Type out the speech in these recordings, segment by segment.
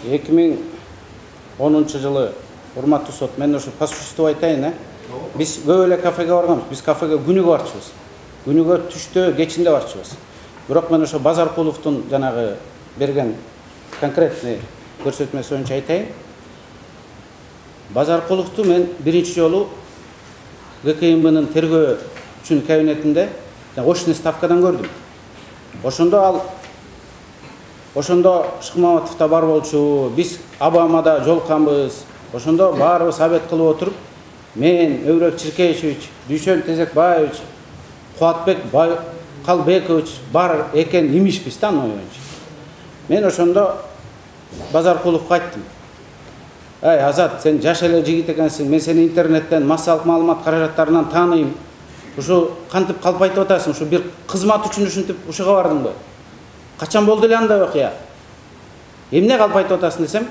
2010 жылы урматтуу сот, мен ошо по существу айтайын, биз көп эле кафеге барганбыз. Биз кафеге күнүгө барчыбыз. Күнүгө түштө, кечинде барчыбыз. Бирок мен ошо Базаркуловдун жанагы берген конкретный көрсөтмөсү боюнча айтайын. Базаркуловду мен биринчи жолу ГКМБнын тергөө үчүн кабинетинде очный ставкадан көрдүм. Ошондо Шыкмаматов да бар болчу, биз Абамада жолукканбыз. Ошондо баарыбыз абет кылып отуруп, мен, Өбүрөк Чиркеевич, Дүйшөн Тезекбаевич, Кубатбек Калбекович бар экен имишпиз да аны боюнча. Мен ошондо Базаркуловго айттым. Ай, Азат, сен жаш эле жигит экенсиң, мен сени интернеттен массалык маалымат каражаттарынан тааныйм. Ушу кантип калпайтып атасың, ушу бир кызмат үчүн ушинтип ушуга бардыңбы? Качан болду эле андай окуя? Эмне калпайтып атасың десем,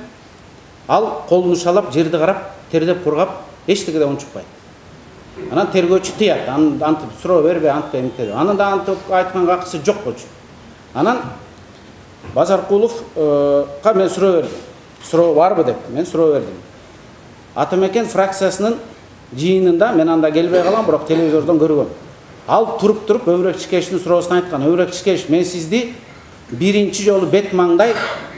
ал колун шалап, жерди карап, тердеп кургап, эчтеге да унчукпайт. Анан тергөөчү тыят, антип суроо бербей, антип эмтеди. Анын да антип айтканга акысы жок болчу. Анан Базаркуловга мен суроо бердим. Суроо барбы деп, мен суроо бердим. Атамекен фракциясынын жыйынында мен анда келбей калам, бирок телевизордон көргөм. Ал туруп Өбүрөк Чиркеевичтин суроосун айткан. Өбүрөк Чиркеевич, мен сизди биринчи жолу бет маңдай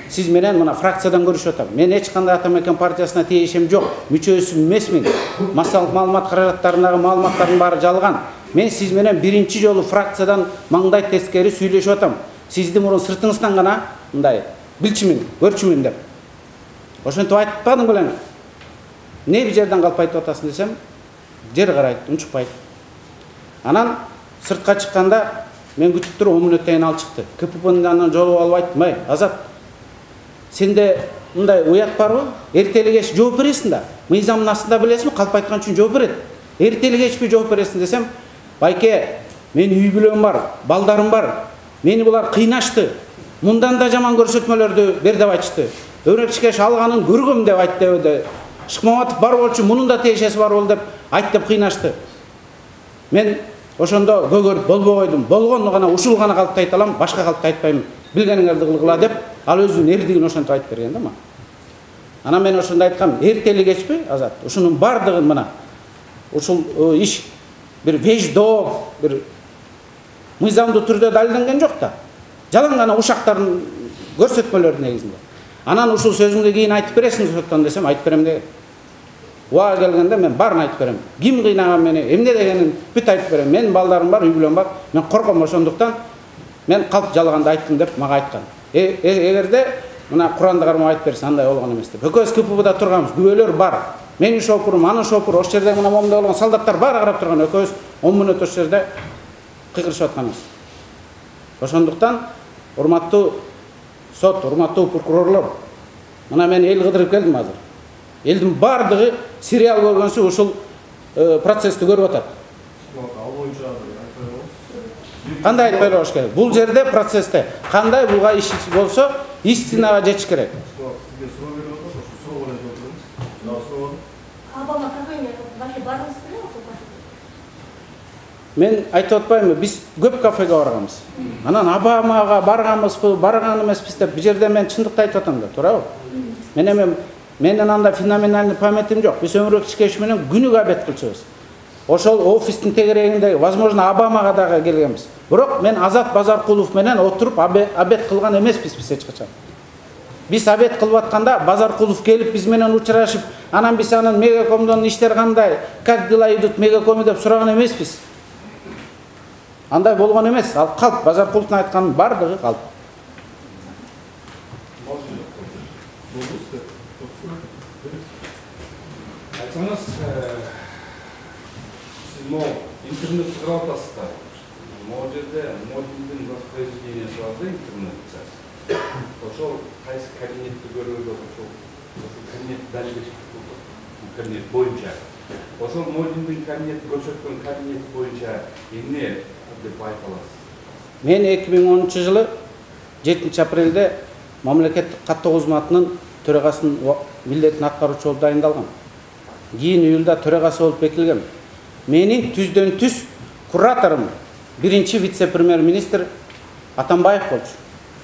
сиз менен мына фракциядан көрүшүп атам. Мен эч кандай Атамекен партиясына тиешим жок, мүчөсү эмесмин. Массалык маалымат каражаттарындагы маалыматтардын баары жалган. Мен сиз менен биринчи жолу фракциядан маңдай тескери сүйлөшүп атам. Сизди мурун сыртыңыздан гана мындай билчүмүн, көрчүмүн деп. Ошентип айтпадым белең. Не бир жерден калпайтып атасың десем, жер карайт, унчукпайт. Анан сыртка чыкканда мен күтүп туруп 10 мүнөттөн кийин ал чыкты. КППнын жанынан жолуп алып айттым, ай, Азат, сенде мындай уят барбы? Эртели кеч жооп бересиң да. Мыйзамдын астында билесиңби, калпайткан үчүн жооп берет. Эртели кечпи жооп бересиң десем, байке, мен үй бүлөм бар, балдарым бар. Мени булар кыйнашты. Мындан да жаман көрсөтмөлөрдү бер деп айтышты. Өбүрөк Чиркеевич алганын көргөм деп айтты. Шыкмаматов бар болчу, мунун да тиешеси бар бол деп айт деп кыйнашты. Мен ошондо көгөрүп болбой койдум. Болгону гана, ушул гана калпты айта алам, башка калпты айтпайм. Билгениңерди кылгыла деп, ал өзүнүн эрдигин ошентип айтып берген да ма. Анан мен ошондо айткам, эртели кечпи, Азат, ушунун бардыгын мына ушул иш бир веждо, бир мыйзамдуу түрдө далилденген жок да. Жалаң гана ушактардын көрсөтмөлөрү негизинде. Анан ушул сөзүңдү кийин айтып бересиң соттон десем, айтып берем деген. Уа келгенде мен барын айтып берем. Ким кыйнаган мени, эмне дегенин бүт айтып берем. Менин балдарым бар, үй бүлөм бар. Мен корком, ошондуктан мен калп жалганды айттым деп мага айткан. Эгерде мына Куранды кармап айтып берсе, андай болгон эмес деп. Экөөбүз КППда турганбыз, күбөлөр бар. Менин шопурум, анын шопуру, ош жерде мына момундай болгон солдаттар баары карап турган. Экөөбүз 10 мүнөт ош жерде кыйкырышып атканбыз. Ошондуктан урматтуу сот, урматтуу прокурорлор, мына мен эл кыдырып келдим азыр. Элдин бардыгы сериал көргөнсү ушул процессти көрүп атат. Кандай айтпай болуш керек? Бул жерде процессте кандай булга иш болсо, истинага жетиш керек. Мен айтып атпаймынбы, биз көп кафеге барганбыз. Анан Абамага барганбызбы, барган эмеспиз деп бул жерде мен чындыкты айтып атам да, туурабы? Менен анда феноменальный памятим жок. Биз Өбүрөк Чиркеевич менен күнүгө абет кылчубуз. Ошол офистин тегерегинде, возможно, Абамага дагы келгенбиз. Бирок мен Азат Базаркулов менен отуруп абет кылган эмеспиз биз эч качан. Биз абет кылып атканда Базаркулов келип биз менен учурашып, анан биз анын Мегакомдон иштер кандай, как дела идут Мегакоме деп сураган эмеспиз. Андай болгон эмес. Ал калп, Базаркуловдун айтканын бардыгы калп. Айтсаңыз, сиз могу интернетти карап атасыздар. Могу жерде Модиндин воспроизведениясы бар да интернетте. Ошол кайсы кабинетти көргөндө ошол кабинет далилдешип кабинет боюнча. Ошол Модиндин кабинет көрсөткөн кабинет боюнча эмне деп айта аласыз? Мен 2010 жылы 7 апрелде мамлекеттик каттоо кызматынын төрагасынын милдетин аткаруучу болуп дайындалгам. Кийин июлда төрагасы болуп бекилгем. Менин түздөн түз кураторум биринчи вице-премьер-министр Атамбаев болчу.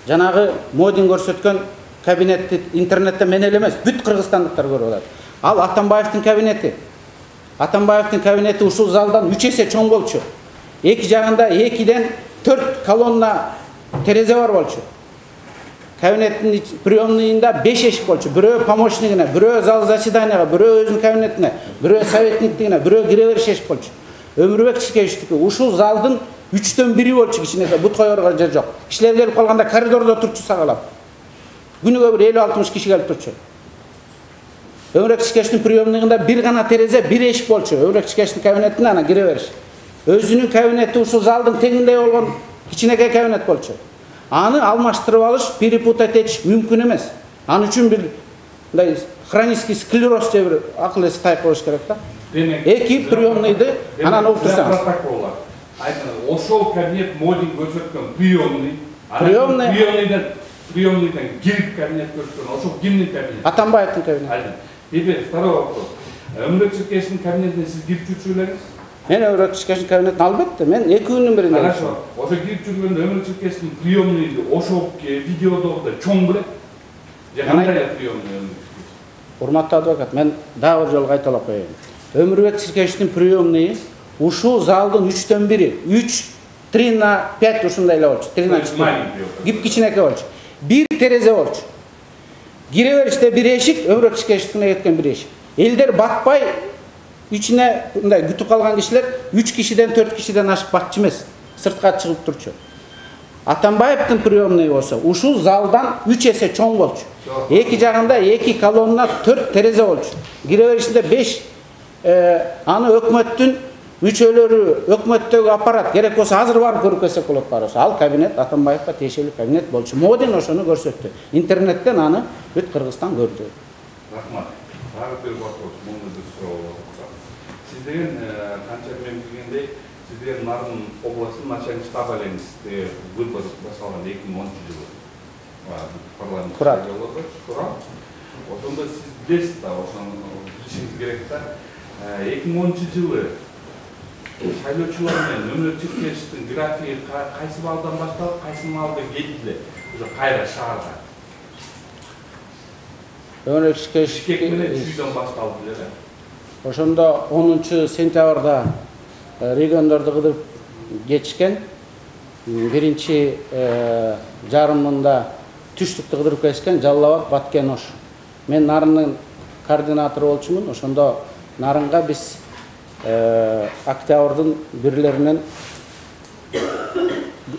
Жанагы Модин көрсөткөн кабинетти интернетте мен эле эмес, бүт кыргызстандыктар көрүп атат. Ал Атамбаевдин кабинети. Атамбаевдин кабинети ушул залдан 3 эсе чоң болчу. Эки жагында 2-ден 4 колонна терезе бар болчу. Кабинеттин приемныйында 5 эшик болчу. Бирөө помощнигине, бирөө зал заседанияга, бирөө өзүнүн кабинетине, бирөө советниктигине, бирөө кире бериш эшик болчу. Өмүрбек Чикеевичтики ушул залдын 3-төн 1 болчу, кичинекей бут койорго жер жок. Кишилер келип калганда коридордо турчу сагалап. Күнүгө бир 50-60 киши келип турчу. Өмүрбек Чикеевичтин приемныйында бир гана терезе, 1 эшик болчу. Өмүрбек Чикеевичтин кабинетине ана кире бериш. Өзүнүн кабинети ушул залдын теңиндей болгон кичинекей кабинет болчу. Аны алмаштырып алыш, перепутать этиш мүмкүн эмес. Аны үчүн бир мындай хронический склероз же бир акыл эси тайып болуш керек да. Эки приемныйды анан олтурсаңыз. Ошол кабинет модин көрсөткөн приемный. Приемныйдан кирип кабинет көрсөткөн. Ошол кимдин кабинети? Атамбаевдин кабинети. Теперь второй вопрос. Өмүрбек Чикеевичтин кабинетине сиз кирип жүрчү элеңиз? Мен Өмүрбек Чикеевичтин кабинетине албетте, мен 2 күндүн биринде. Хорошо. Ошо кирип жүргөндө Өмүрбек Чикеевичтин приемныйды ошол видеодогудай чоң белет. Же кандай приемный? Урматтуу адвокат, мен дагы бир жолу кайталап коеюн. Өмүрбек Чикеевичтин приемныйы ушул залдын 3-төн 1, 3-3/5 ушундай эле болчу. 3/4. Кичинекей болчу. Бир терезе болчу. Кире бериште 1 эшик, Өмүрбек Чикеевичтине кеткен 1 эшик. Элдер батпай ичине мындай күтүп калган кишилер 3 кишиден 4 кишиден ашык батчу эмес. Сыртка чыгып турчу. Атамбаевдин приемныйы болсо ушул залдан 3 эсе чоң болчу. Эки жагында 2 колонна 4 терезе болчу. Кире беришинде 5 аны өкмөттүн мүчөлөрү, өкмөттөгү аппарат керек болсо азыр барып көрүп келсек болот барысы. Ал кабинет Атамбаевга тиешелүү кабинет болчу. Модин ошону көрсөттү. Интернеттен аны бүт Кыргызстан көрдү. Рахмат. Дагы бир вопрос, муну да суроо. Сиз деген канча мен билгендей, сиз деген Нарын областынын начальник штаб элеңиз, выбор башталган 2010-жылы. Парламент шайлоодо турат. Ошондо сиз билесиз да, ошону билишиңиз керек да. 2010-жылы шайлоочулар менен Өмүрбек Чикеевичтин графиги кайсы балдан башталып, кайсы маалда кетти? Уже кайра шаарга. Өмүрбек Чикеевич менен чүйдөн башталды эле. Ошондо 10-сентябрда региондорду кыдырып кетишкен. Биринчи жарымында түштүктү кыдырып кетишкен Жалал Абад, Баткен, Ош. Мен Нарындын координатору болчумун. Ошондо Нарынга биз октябрдын бирлеринен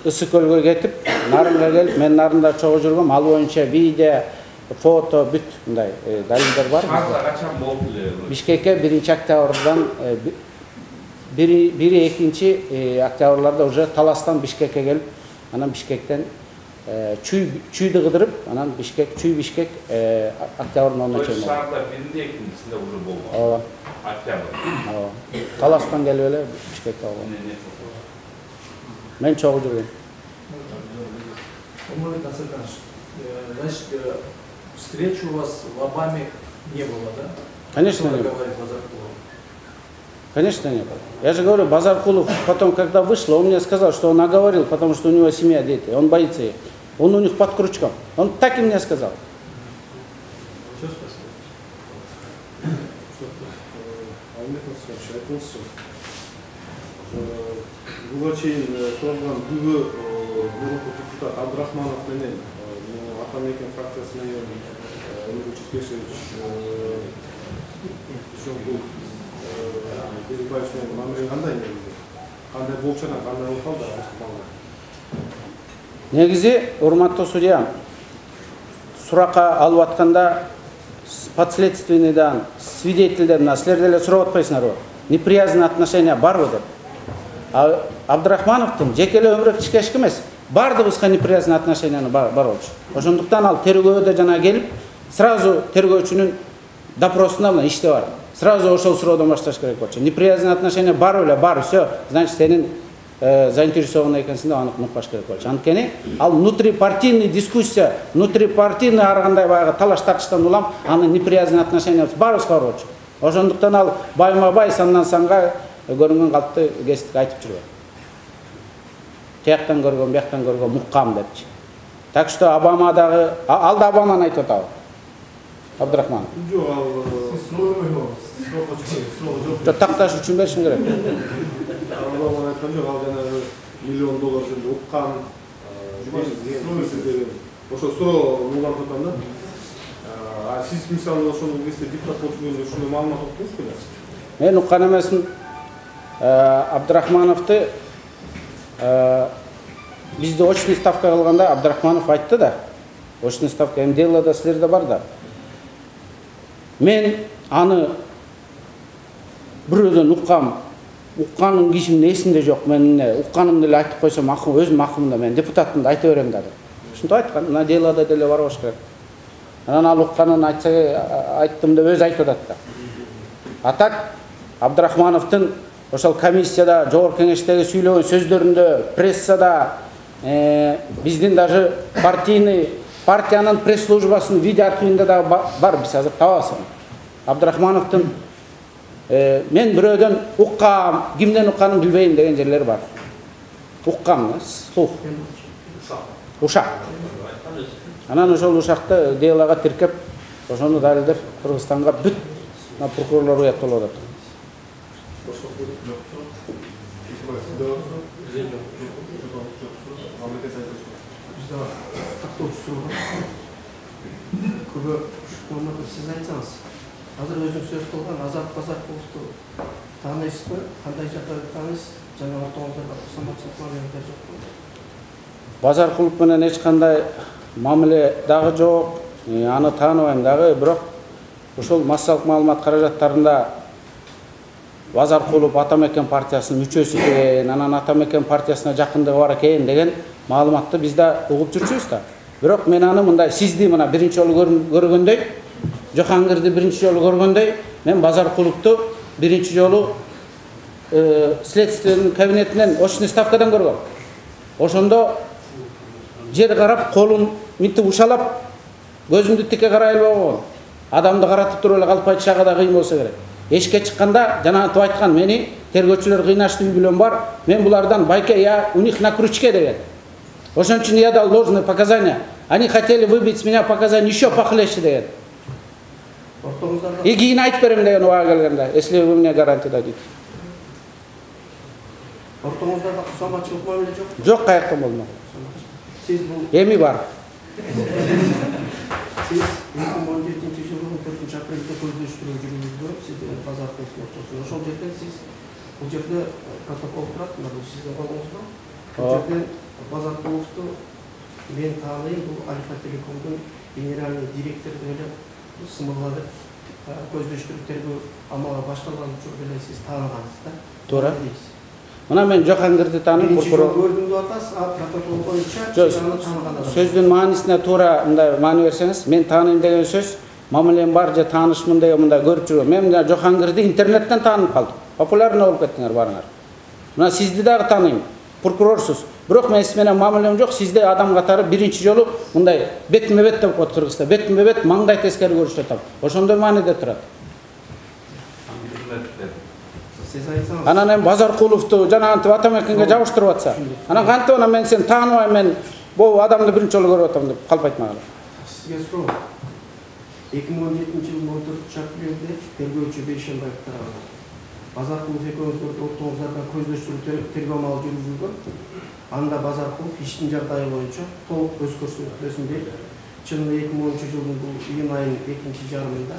Ысык көлгө кетип, Нарынга келип, мен Нарында чогуу жүргөм. Ал боюнча видео, фото, бүт мындай далилдер бар. Шаарда качан болду эле? Бишкекке 1-октябрдан 1-2 октябрларда уже Таластан Бишкекке келип, анан Бишкектен чүйдү кыдырып, анан Бишкек, Бишкек октябрдын 10-на чейин. Шаарда 1-2-синде уже болду. Октябрь. Таластан келип эле Бишкекке болгон. Мен чогуу жүргөм. Значит, встречи у вас лобами не было, да? Конечно, не было. Конечно, не было. Я же говорю, Базаркулов потом, когда вышло, он мне сказал, что он оговорил, потому что у него семья, дети, он боится их. Он у них под крючком. Он так и мне сказал. Что спасибо? Буга чейин турган бүгү мурунку депутат Абдрахманов менен Атамекен фракциясы менен Өмүрбек Чикеевич ошол Безбаевич менен мамиле кандай негизи? Кандай болчу анан кандай болуп калды? Негизи, урматтуу судья, суракка алып атканда подследственныйдан, свидетельдерден, силер деле сурап атпайсыңарбы? Неприязненное отношение барбы деп. Абдрахмановдун жеке эле Өмүрбек Чикеевичке эмес, бардыгыбызга неприязненное отношение бар болчу. Ошондуктан ал тергөөдө жана келип, сразу тергөөчүнүн допросунда мына иште бар. Сразу ошол суроодон башташ керек болчу. Неприязненное отношение бар эле, бар, все. Значит, сенин заинтересован экенсиң деп аны унутпаш керек болчу. Анткени ал внутрипартийный дискуссия, внутрипартийный ар кандай баягы талаш тартыштан улам, аны неприязненное отношение барыбызга бар болчу. Ошондуктан ал байма-бай сандан санга көрүнгөн калпты кесип айтып жүргөн. Тияктан көргөн, бияктан көргөн муккам депчи. Так что Обамадагы ал да Обаманы айтып атабы. Абдрахманов. Жоқ, ал Сіз сұрақ жоқ. Такташ үчүн беришим керек. Обаманы айткан жок, ал жанагы $1 миллион жөнүндө уккан ошо суроо улантып аткан да. Сиз мисалы ошону кезде депутат болуп жүргөндө ушундай маалымат уктуңуз беле? Мен уккан эмесмин. Абдрахмановду бизди очный ставка кылганда Абдрахманов айтты да. Очный ставка эми делода силерде бар да. Мен аны бирөөдөн укканын кишимдин эсинде жок. Мен укканымды эле айтып койсом, өзүм акымда мен депутаттымды айта берем да. Ушинтип айткан. Мына делода деле бар болуш керек. Анан ал укканын айттым деп өзү айтып атат да. А так Абдрахмановдун ошол комиссияда, жогорку кеңештеги сүйлөгөн сөздөрүндө, прессада, биздин даже партиянын пресс-службасынын видео архивинде да бар, биз азыр табабыз. Абдрахмановдун мен бирөөдөн уккам, кимден укканын билбейм деген жерлери бар. Уккам, слух. Ушак. Анан ошол ушакты делага тиркеп, ошону далилдеп Кыргызстанга бүт прокурорлор уятталып атат. Siz aytsanız, hazır özüm söz kılgan Azat Bazarkulovду tanıysызбы? Кандай жагдайда танıysiz? Жана ортоңуздарда кусаматчылык мамилелер жокпу? Базаркулов менен эч кандай мамиле дагы жок. Аны тааныбайм дагы, бирок ошол массалык маалымат каражаттарында Базаркулов Атамекен партиясынын мүчөсү экен, анан Атамекен партиясына жакындыгы бар экен деген маалыматты биз да угуп жүрчүбүз да. Бирок мен аны мындай сизди мына биринчи жолу көргөндөй, Жохангирди биринчи жолу көргөндөй, мен Базаркуловду биринчи жолу следственный кабинетинен очный ставкадан көргөм. Ошондо жер карап, колун мынтип ушалап, көзүмдү тике карай албай койгон. Адамды каратып туруп эле калп айтышага да кыйын болсо керек. Эшикке чыкканда жанагынтип айткан, мени тергөөчүлөр кыйнашты, үй бүлөм бар. Мен булардан байке, я у них на крючке деген. Ошон үчүн я дал ложные показания. Они хотели выбить с меня показания еще похлеще деген. И кийин айтып берем деген убага келгенде, если вы мне гарантия дадите. Ортоңуздарда кусаматчылык мамиле жок? Жок, каяктан болмок. Сиз бул Эми бар. Siz 2017-жылдын 4-апрелде көздөштүрүү жүргүздү, сиз Базаркуловдун ортосунда. Ошол жерден сиз бул жерде протокол турат, мына сиздин колуңузда. Бул жерден Базаркуловду мен тааныйм, бул Альфа Телекомдун генеральный директору деп эле сымырлады. Көздөштүрүү тергөө амалы башталган учурда эле сиз тааныгансыз да. Туура. Мына мен Жохангирди тааныйм, прокурор. Көрдүм деп атасыз, а протокол боюнча сиз аны тааныган адам. Сөздүн маанисине туура мындай маани берсеңиз, мен тааныйм деген сөз, мамилем бар же таанышмын деген мындай көрүп жүргөм. Мен мына Жохангирди интернеттен таанып калдым. Популярный болуп кеттиңер барыңар. Мына сизди дагы тааныйм, прокурорсуз. Бирок мен сиз менен мамилем жок, сизди адам катары биринчи жолу мындай бетме-бет деп коет Кыргызда. Бетме-бет маңдай тескери көрүштү атам. Ошондой мааниде турат. Анан эми Базаркуловду жанагынтип Атамекенге жабыштырып атса, анан кантип анан мен сени тааныбайм, мен бул адамды биринчи жолу көрүп атам деп калп айтмагыла. Сизге суроо. 2017-жылдын 14-апрелде тергөөчү Бейшенбаев тарабынан Базаркулов экөөңүздөр ортоңуздарда көздөштүрүү тергөө амалы жүргүзүлгөн. Анда Базаркулов иштин жагдайы боюнча толук өз көрсөтмөсүн берип, чынында 2010-жылдын бул июнь айынын 2-жарымында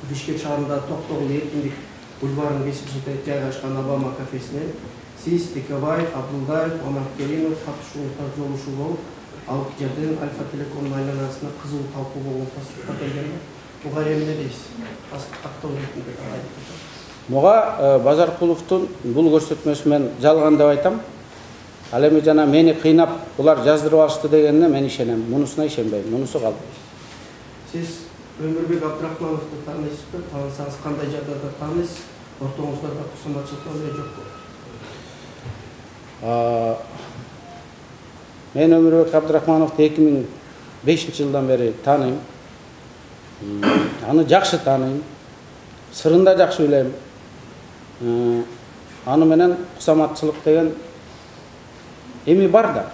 Бишкек шаарындагы Токтогул эркиндик бульварынын 5-синде жайгашкан Обама кафесинен сиз, Текебаев, Абдулдаев, Омаркелинов катышуунузда жолугушуу болуп, ал жерден Альфа Телекомдун айланасына кызуу талкуу болгон тастыкка келгенде, буга эмне дейсиз? Актоо ретинде айтып. Буга Базаркуловдун бул көрсөтмөсү мен жалган деп айтам. Ал эми жана мени кыйнап булар жаздырып алышты дегенине мен ишенем. Мунусуна ишенбейм. Мунусу калп. Сиз Өмүрбек Абдрахмановду тааныйсызбы? Таанысаңыз кандай жагдайда тааныйсыз? Ортоңуздарда кусаматчылык мамиле жокпу? Мен Өмүрбек Абдрахмановду 2005-жылдан бери тааныйм. Аны жакшы тааныйм. Сырын да жакшы билем. Аны менен кусаматчылык деген эми бар да.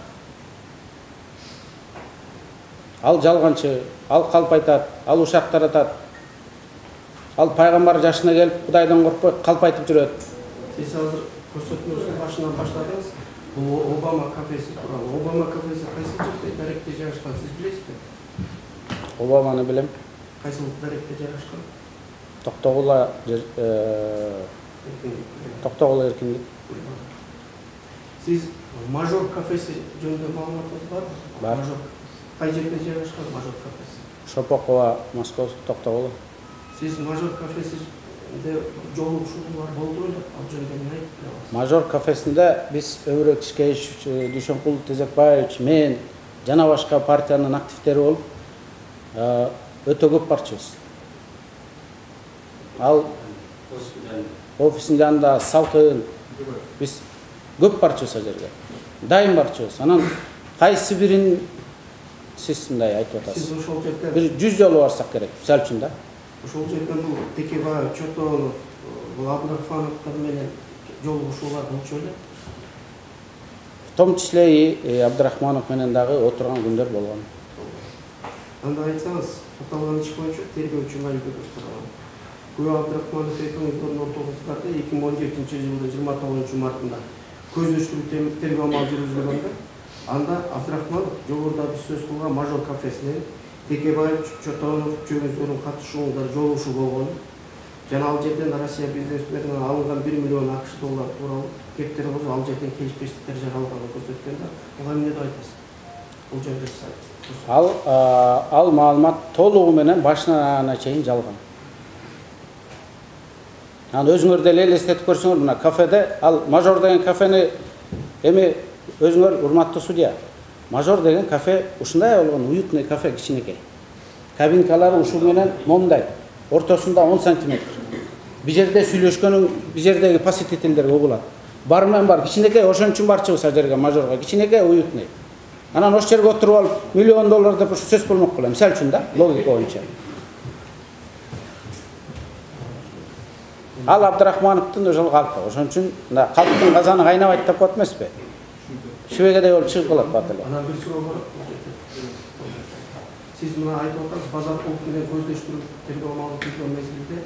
Ал жалганчы, ал калп айтат, ал ушак таратат. Ал пайгамбар жашына келип Кудайдан коркпой калп айтып жүрөт. Сиз азыр көрсөтмөңүздүн башынан баштадыңыз. Бул Обама кафеси тууралуу. Обама кафеси кайсы жерде даректе жайгашкан, сиз билесизби? Обаманы билем. Кайсыл даректе жайгашкан? Токтогул эркиндик. Сиз Мажор кафеси жөнүндө маалыматыңыз барбы? Бар. Мажор кай жерде жайгашкан Мажор кафеси? Шопокова, Московский, Токтогул. Сиз Мажор кафесинде жолугушуулар болду беле? Ал жөнүндө эмне айтып аласыз? Мажор кафесинде биз Өбүрөк Тишкеевич, Дүйшөнкул Тезекбаевич, мен жана башка партиянын активдери болуп өтө көп барчыбыз. Ал офисинин жанында салкын, биз көп барчыбыз ал жерге. Дайым барчыбыз. Анан кайсы бирин сиз мындай айтып атасыз? Сиз ошол жерден Бир 100 жолу барсак керек, мисалы үчүн да. ошол жерден бул Текебаев, Чотонов, бул Абдрахмановдор менен жолугушуулар болчу эле. В том числе и Абдрахманов менен дагы отурган күндөр болгон. Анда айтсаңыз, аталган иш боюнча тергөөчү маалымат турган. Күбө Абдрахманов экөөңүздөрдүн ортогуңуздарда 2017 жылдын 29 мартында көздөштүрүү тергөө амалы жүргүзүлгөндө, анда Абдрахманов жогоруда биз сөз кылган Мажор кафесинен Текебаев, Чотонов өздөрүнүн катышуунда жолугушуу болгон. Жана ал жерден Россия бизнесменине алынган 1 миллион АКШ доллар тууралуу кептери болсо ал жерден келишпештиктер жаралганын көрсөткөн да. Буга эмне деп айтасыз? Бул жөнүндө сиз айтыңыз. Ал маалымат толугу менен башынан аягына чейин жалган. Анан өзүңөр деле элестетип көрсөңөр, мына кафеде, ал Мажор деген кафени эми өзүңөр урматтуу судья. Мажор деген кафе ушундай болгон, уютный кафе, кичинекей. Кабинкалары ушул менен момундай, ортосунда 10 сантиметр. Бир жерде сүйлөшкөнүң, бир жердеги посетительдерге угулат. Бармен бар, кичинекей, ошон үчүн барчыбыз ал жерге Мажорго, кичинекей, уютный. Анан ошол жерге отуруп алып, миллион доллар деп ушу сөз болмок белем, мисалы үчүн да, логика боюнча. Ал Абдрахмановдун ошол калпы. Ошон үчүн калптын казаны кайнабайт деп коет эмеспи? Шүбегедей болуп чыгып калат бат эле. Анан бир суроо бар. Сиз мына айтып атасыз, Базаркулов менен көздөштүрүү тергөө амалын жүргүзгөн мезгилде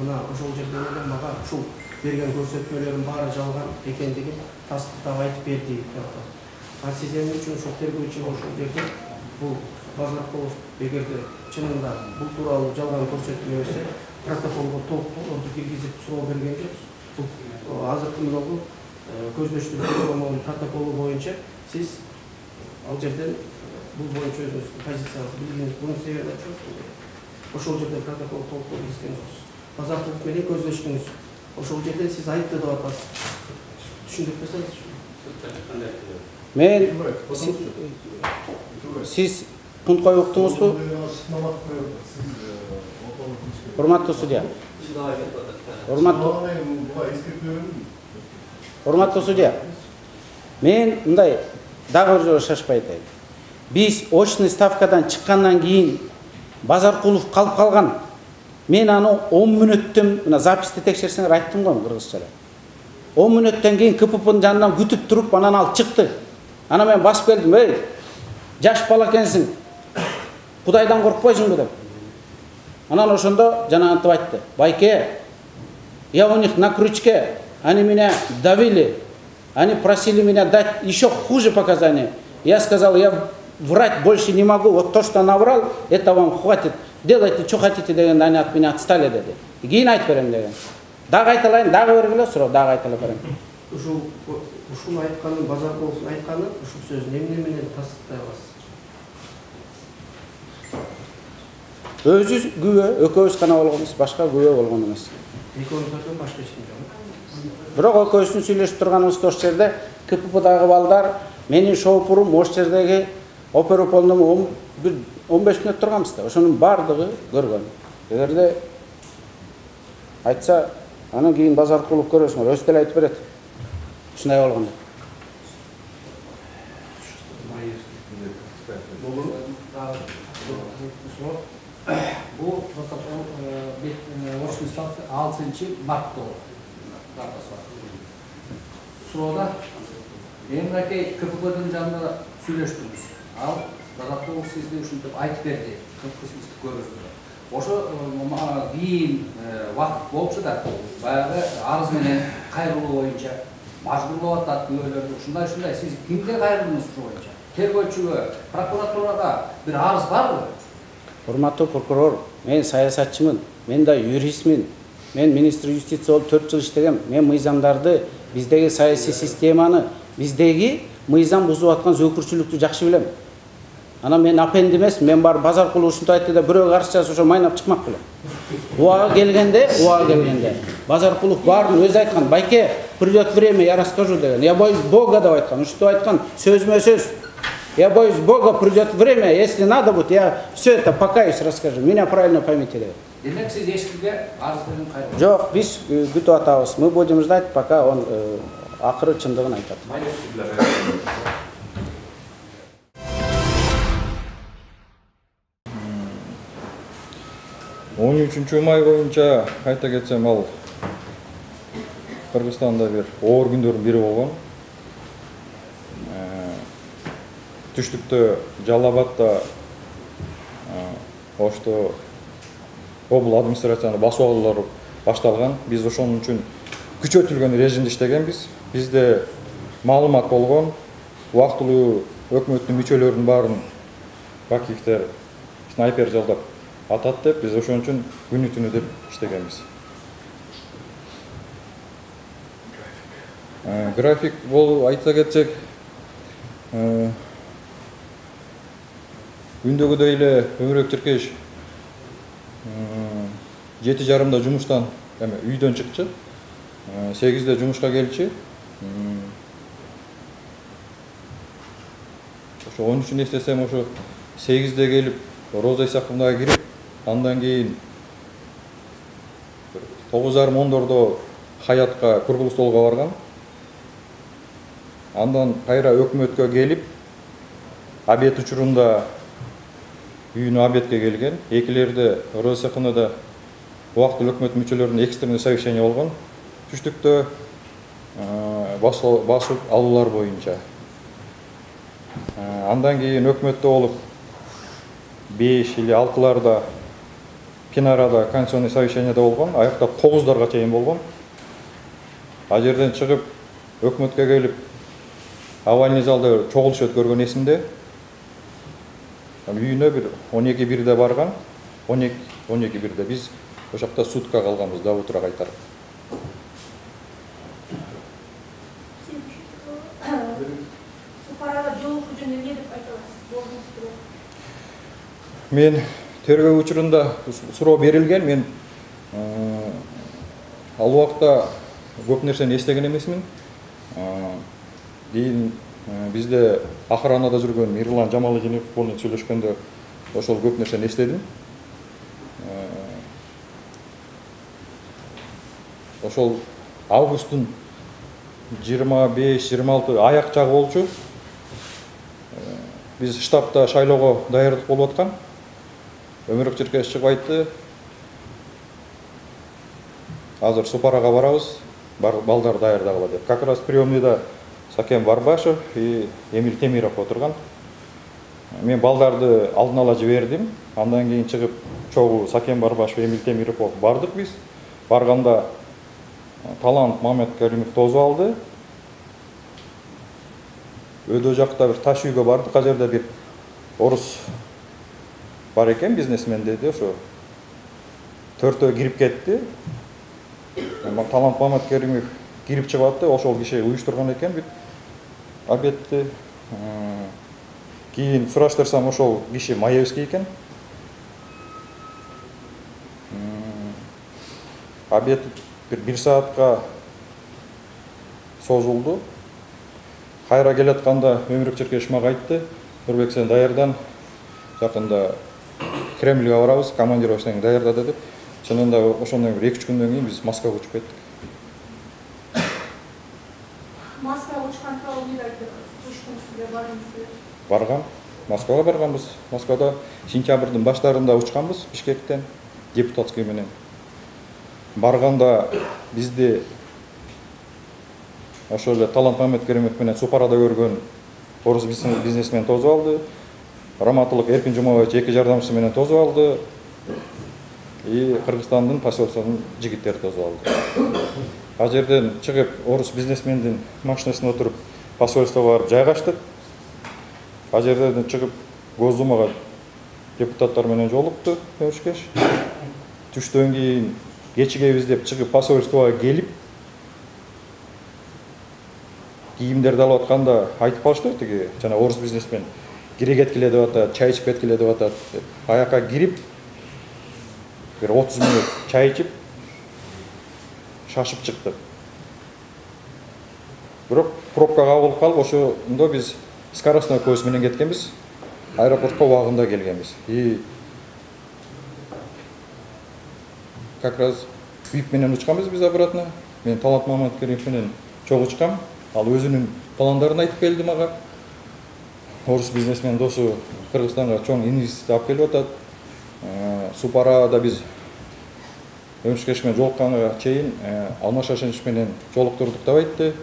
мына ошол жерден эле мага ушул берген көрсөтмөлөрдүн баары жалган экендигин тастыктап айтып берди деп атат. А сиз эмне үчүн ошол тергөөчү ошол жерде бул Базаркулов эгерде чынында бул тууралуу жалган көрсөтмө берсе, протоколго толуктууларды киргизип суроо берген жоксуз. Бул азыркы мынагу көздөштүрүү тергөө амалынын протоколу боюнча сиз ал жерден бул боюнча өзүңүздүн позицияңызды билгениңиз, бунун себебин айтсаңыз. Ошол жерде протокол толуктуу киргизген жоксуз. Базаркулов менен көздөштүңүз. Ошол жерде сиз айтты деп атасыз. Түшүндүрүп берсеңизчи. Мен сиз пункт коюп уктуңузбу? Урматтуу судья. Урматтуу судья. Мен мындай дагы бир жолу шашпай айтайын. Биз очный ставкадан чыккандан кийин Базаркулов калып калган. Мен аны 10 мүнөттөн мына записти текшерсеңер айттым го кыргызча эле. 10 мүнөттөн кийин КППнын жанынан күтүп туруп, анан ал чыкты. Ана мен басып келдим, "Эй, жаш бала экенсиң. Кудайдан коркпойсуңбу?" деп. Анан ошондо жанагынтип айтты. "Байке, я у них на крючке, они меня давили, они просили меня дать еще хуже показания. Я сказал, я врать больше не могу, вот то, что наврал, это вам хватит, делайте, что хотите", дегенде они от меня отстали деди. Кийин айтып берем деген. Дагы айталайын, дагы бергиле суроо, дагы айталып берем. Ушул айтканын, Базаркуловдун айтканы, ушул сөзүн эмне менен тастыктай аласыз? Өзү күбө, экөөбүз гана болгонбуз, башка күбө болгон эмес. Экөөңүздөрдөн башка эч ким жок. Бирок экөөбүздүн сүйлөшүп турганыбызда ошол жерде КППдагы балдар, менин шоопурум ошол жердеги оперуполному 15 мүнөт турганбыз да. Ошонун баардыгы көргөн. Эгерде айтса, анан кийин Базаркулов көрөсүңөр, өзү деле айтып берет. Ушундай болгон деп. Бул протокол очный ставка 6-мартта датасы бар. Суроода эмнеке КППдын жанында сүйлөштүңүз. Ал базаркулов сизде ушинтип айтып берди, кызматтык көрүздү. Ошо кийин вакыт болчу да, баягы арыз менен кайрылуу боюнча мажбурлап атат күбөлөрдү. Ушундай сиз кимге кайрылдыңыз ушу боюнча? Тергөөчүгө, прокуратурага бир арыз барбы? Урматтуу прокурор, мен саясатчымын, мен да юристмин. Мен министр юстиция болуп 4 жыл иштегем. Мен мыйзамдарды, биздеги саясий системаны, биздеги мыйзам бузуп аткан зөөкүрчүлүктү жакшы билем. Анан мен апенди эмес, мен бар Базаркулов ушинтип айтты да бирөө каршы чыкса ошо майнап чыкмак белем. Убага келгенде Базаркулов баарын өзү айткан. Байке, придет время, я расскажу деген. Я боюсь Бога деп айткан. Ушинтип айткан сөзмө-сөз. Я боюсь Бога, придет время, если надо будет, я все это покаюсь, расскажу. Меня правильно поймите деген. Демек сиз эчкимге арыз менен кайрылбайсыз? Жок, биз күтүп атабыз. Мы будем ждать, пока он акыры чындыгын айтат. 13 май боюнча айта кетсем, ал Кыргызстанда бир оор күндөрдүн бири болгон. Түштүктө Жалал Абадта ошто обул администрацияны басуу алуулары башталган. Биз ошон үчүн күчөтүлгөн режимде иштегенбиз. Бизде маалымат болгон, убактылуу өкмөттүн мүчөлөрүнүн баарын Бакиевдер снайпер жалдап атат деп, биз ошон үчүн күнү-түнү деп иштегенбиз. График болуп айта кетсек, күндөгүдөй эле Өмүрөк Тиркеш 7:30 жумуштан, үйдөн чыкчы, 8-де жумушка келчи. Ошо onun үчүн эстесем, ошо 8-де келип Роза Исаковнага кирип, андан кийин 9:30-10 Хаятка кургул столго барган. Андан кайра өкмөткө келип, обед учурунда үйүнө обедке келген. Экилерде Роза Исаковнада убактылуу өкмөт мүчөлөрүнүн экстренный совещание болгон. Түштүктө басуу алуулар боюнча. Андан кийин өкмөттө болуп 5 или 6-ларда Пинарада конституционный совещаниеде болгон. Аякта 9-дарга чейин болгон. А жерден чыгып өкмөткө келип овальный залда чогулуш өткөргөн эсимде. Үйүнө бир 12:01-де барган. 12:01-де биз ошакта сутка калганбыз да утура кайтарып. Мен тергөө учурунда суроо берилген, мен ал убакта көп нерсени эстеген эмесмин. Кийин бизде охранада жүргөн Мирлан Жамалидинов менен сүйлөшкөндө ошол көп нерсени эстедим. Ошол августтун 25-26 аяк жагы болчу. Биз штабта шайлоого даярдык болуп аткан. Өмүрөк Тиркеш чыгып айтты. Азыр Супарага барабыз, балдар даярдагыла деп. Как раз приемныйда Сакен Барбашев и Эмиль Темиров отурган. Мен балдарды алдын ала жибердим. Андан кийин чыгып чогуу Сакен Барбашев и Эмиль Темиров бардык биз. Барганда Талант Мамед Каримов тозуп алды. Өдө жакта бир таш үйгө бардык. А жерде бир орус бар экен, бизнесмен деди. Ошо төртөө кирип кетти. Талант Мамед Каримов кирип чыгып атты. Ошол киши уюштурган экен бит обедти. Кийин сураштырсам, ошол киши Маевский экен. Обед бир саатка созулду. Кайра келатканда Өмүрөк Тиркеш мага айтты: "Нурбек, сен даярдан, жакында Кремльге барабыз, командировкаңды даярда" деди. Чынында ошондон бир 2-3 күндөн кийин биз Москвага учуп кеттик. Москвага учкан тууралуу бир айтып, учтуңуздар, бардыңыздар? Барган. Москвага барганбыз. Москвада сентябрдын баштарында учканбыз Бишкектен депутатский менен. Барганда бизди ошол эле Талант Мамед Каримов менен Супарада көргөн орус бизнесмен тосуп алды. Раматылык Эркин Жумабаевич 2 жардамчысы менен тосуп алды. И Кыргызстандын поселкесинин жигиттери тосуп алды. Ал жерден чыгып, орус бизнесмендин машинасына отуруп, поселкеге барып жайгаштык. Ал жерден чыгып, Госдумага депутаттар менен жолукту, Өчкеш. Түштөн кийин кечигебиз деп чыгып, поселкеге келип, кийимдерди алып атканда айтып калышты, тиги жана орус бизнесмен кире кеткиле деп атат, чай ичип кеткиле деп атат. Аяка кирип, bir 30 minut çay içip şaşıp çıktı. Бирок пробкага болуп калып, ошондо биз скоростной поезд менен кеткенбиз. Аэропортко убагында келгенбиз. И как раз бип менен учканбыз биз обратно. Мен Талант Маматкериев менен чогуу учкам. Ал өзүнүн пландарын айтып келди мага. Орус бизнесмен досу Кыргызстанга чоң инвестиция алып келип атат. Супарада биз Өчкеш менен жолукканга чейин Алмаз Шашенич менен жолуктурдук деп айтты.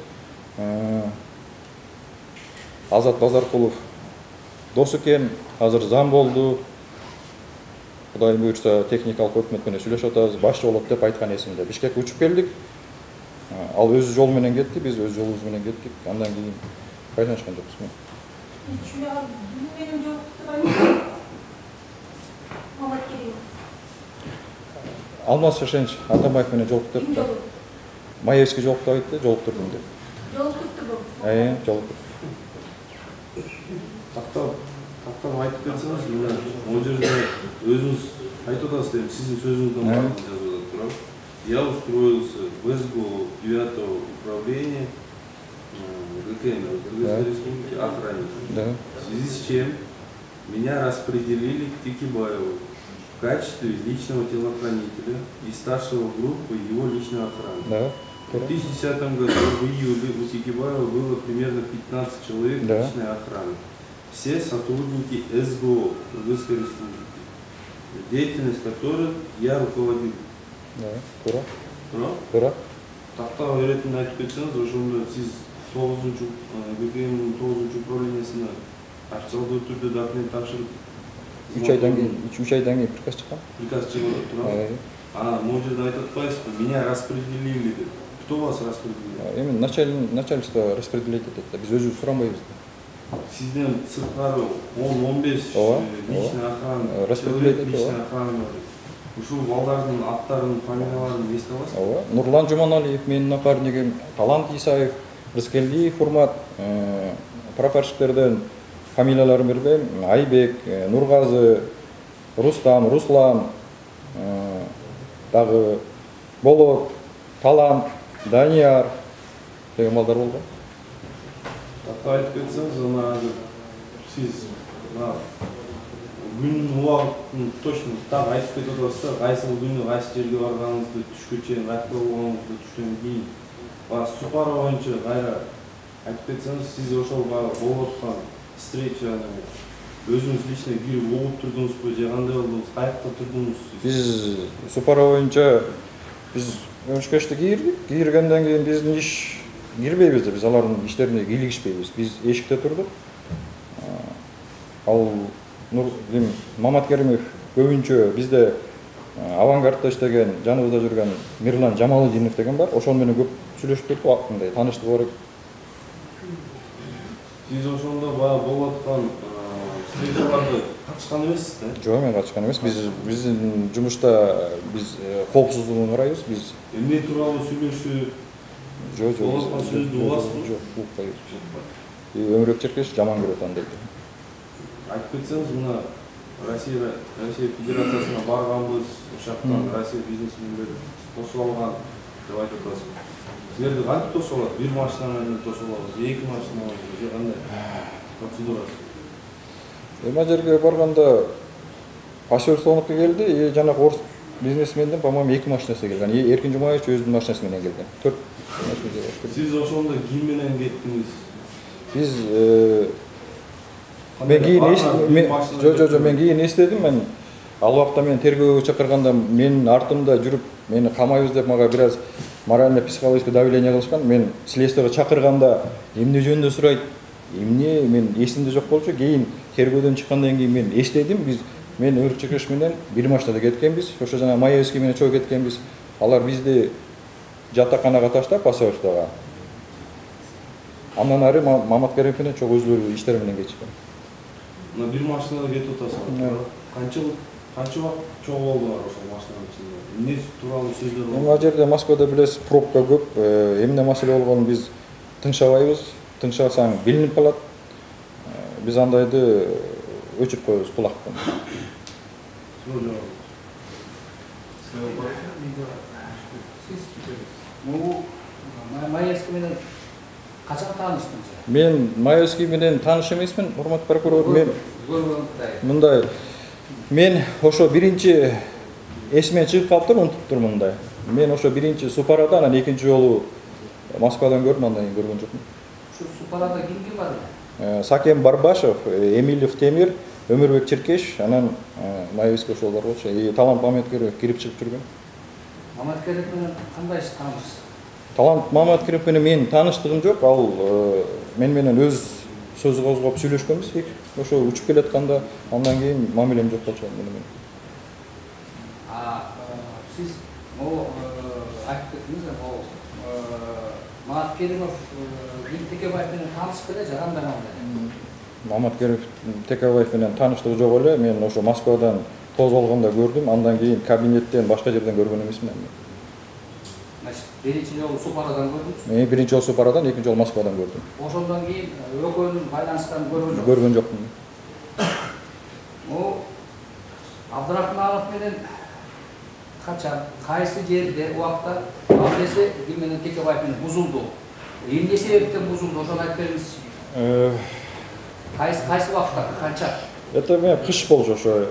Азат Базаркулов дос экен, азыр зам болду. Кудайым буйрса техникалык өкмөт менен сүйлөшүп атабыз, башчы болот деп айткан эсимде. Бишкекке учуп келдик. Ал өз жолу менен кетти, биз өз жолубуз менен кеттик. Андан кийин кайнашкан жокпуз. Алмаз Шашенич Атамбаев менен жолуктуп деп. Маевский жолуктуп айтты, жолуктурдум деп. Жолуктурду. Жолуктуп. Тактап айтып кетсеңиз, мына ол жерде өзүңүз айтып атасыз деп, сиздин сөзүңүздөн жазып атат турат. Я устроился в СГУ 9-го управления ГКМ Кыргызской Республики охранником. В связи с чем меня распределили к Текибаеву в качестве личного телохранителя и старшего группы его личной охраны. В 2010 году в июле у Текибаева было примерно 15 человек личной охраны. Все сотрудники СГО Кыргызской Республики, деятельность которых я руководил. Тура. Тактап беретин айтып кетсеңиз, ошондо сиз 9-чу ГКМдин 9-чу управлениясына официалдуу түрдө документ тапшырып 3 айдан кийин приказ чыккан. Приказ чыгып тура. Могу жерде айтып атпайсызбы, меня распределили деп. Кто вас распределил? Эми начальство распределить этет. Биз өзүбүз суранбайбыз. Сизден сырткары 10-15 личный охрана, распределить личный охрана бар. Ушул балдардын аттарын, фамилияларын эсте аласызбы? Нурлан Жуманалиев менин напарнигим, Талант Исаев, Рыскелдиев Урмат, прапорщиктерден фамилияларын бербейм. Айбек, Нургазы, Рустам, Руслан, дагы Болот, Талант, Данияр деген балдар болду. Айтып кетсеңиз, азыр сиз күн убагытын точно так айтып кетип атасыз да, кайсы күнү кайсы жерге барганыңызды, түшкө чейин кайерде болгонуңузду түштөн кийин. Супара боюнча кайра айтып кетсеңиз, сиз ошол болуп аткан встречаны өзүңүз лично кирип угуп турдуңузбу, же кандай болдуңуз, каякта турдуңуз? Биз Супара боюнча биз Өчкешти киргенден кийин биздин иш кирбейбиз да, биз алардын иштерине кийлигишпейбиз. Биз эшикте турдук. Ал Маматкеримов көбүнчө бизде авангардта иштеген, жаныбызда жүргөн Мирлан Жамалыдинов деген бар. Ошол менен көп сүйлөшүп кеттик, мындай тааныштык бар. Сиз ошондо болуп аткан встречаларды катышкан эмессиз да? Жок, мен катышкан эмес. Биздин жумушта биз коопсуздугун карайбыз. Биз эмне тууралуу сүйлөшүп, жок, сөздү угасызбы? Жок, укпайбыз. Өмүрөк Черкеш жаман көрөт андайды. Айтып кетсеңиз, мына Россия Федерациясына барганбыз, ошактан Россия бизнесмендери тосуп алган деп айтып атасыз. Силерди кантип тосуп алат? Бир машина менен тосуп алабыз, 2 машина менен, же кандай процедурасы? Эми жерге барганда поселкеныкка келди, и жанагы орус бизнесмендин, по-моему, 2 машинасы келген. Эркин Жумаевич өзүнүн машинасы менен келген. 4 машина. Сиз ошондо ким менен кеттиңиз? Биз мен кийин эстедим, мен ал убакта мен тергөөгө чакырганда менин артымда жүрүп, мени камайбыз деп мага бир аз морально-психологический давление кылышкан. Мен следствиеге чакырганда эмне жөнүндө сурайт, эмне, мен эсимде жок болчу. Кийин тергөөдөн чыккандан кийин мен эстедим, мен Өмүрбек Черкеш менен бир машинада кеткенбиз. Ошо жана Маевский менен чогуу кеткенбиз. Алар бизди жатаканага таштап, Пасеостога. Андан ары Маматкеримов менен чогуу өзлөрү иштери менен кетишкен. Мына бир машинада кетип атасың. Канча убакыт чогуу болдуңар ошол машинанын ичинде? Эмне тууралуу сөздөр болду? Ал жерде Москвада билесиз, пробка көп. Эмне маселе болгонун биз тыңшабайбыз. Тыңшасаң билинип калат. Биз андайды өчүрүп коебуз кулактан. Маевский менен качан тааныштыңыз? Мен Маевский менен тааныш эмесмин, урматтуу прокурор. Мен мындай, мен ошо биринчи эсимен чыгып калыптыр, унутуптур мындай. Мен ошо биринчи Супарада, анан экинчи жолу Москвадан көрдүм, андан кийин көргөн жокмун. Ушу Супарада ким бар? Сакен Барбашев, Эмилев Темир, Өмүрбек Черкеш, анан Маевский ошол бар болчу. Талант Маматкеримов кирип чыгып жүргөн. Маматкеримов менен кандай тааныш? Талант Маматкеримов менен менин тааныштыгым жок. Ал мен менен өз сөз козгоп сүйлөшкөнбүз. Ошо учуп келатканда, андан кийин мамилем жок болчу менен. Сиз айтып кеттиңиз, Маматкеримов Текебаев менен таанышып эле жарандар алды. Маматкеримов Текебаев менен тааныштыгы жок эле. Мен ошо Москвадан тоз болгондо көрдүм, андан кийин кабинеттен башка жерден көргөн эмесмин. Значит, биринчи жолу Супарадан көрдүңүз? Мен биринчи жолу Супарадан, экинчи жолу Москвадан көрдүм. Ошондон кийин экөөнүн байланышканын көргөн жоксуз? Көргөн жокмун. Абдрахманов менен качан, кайсы жерде убакта абдеси ким менен Текебаев менен бузулду? Эмне себептен бузулду? Ошону айтып бериңизчи. Кайсы убакта, канча? Это мен кыш болчу ошо.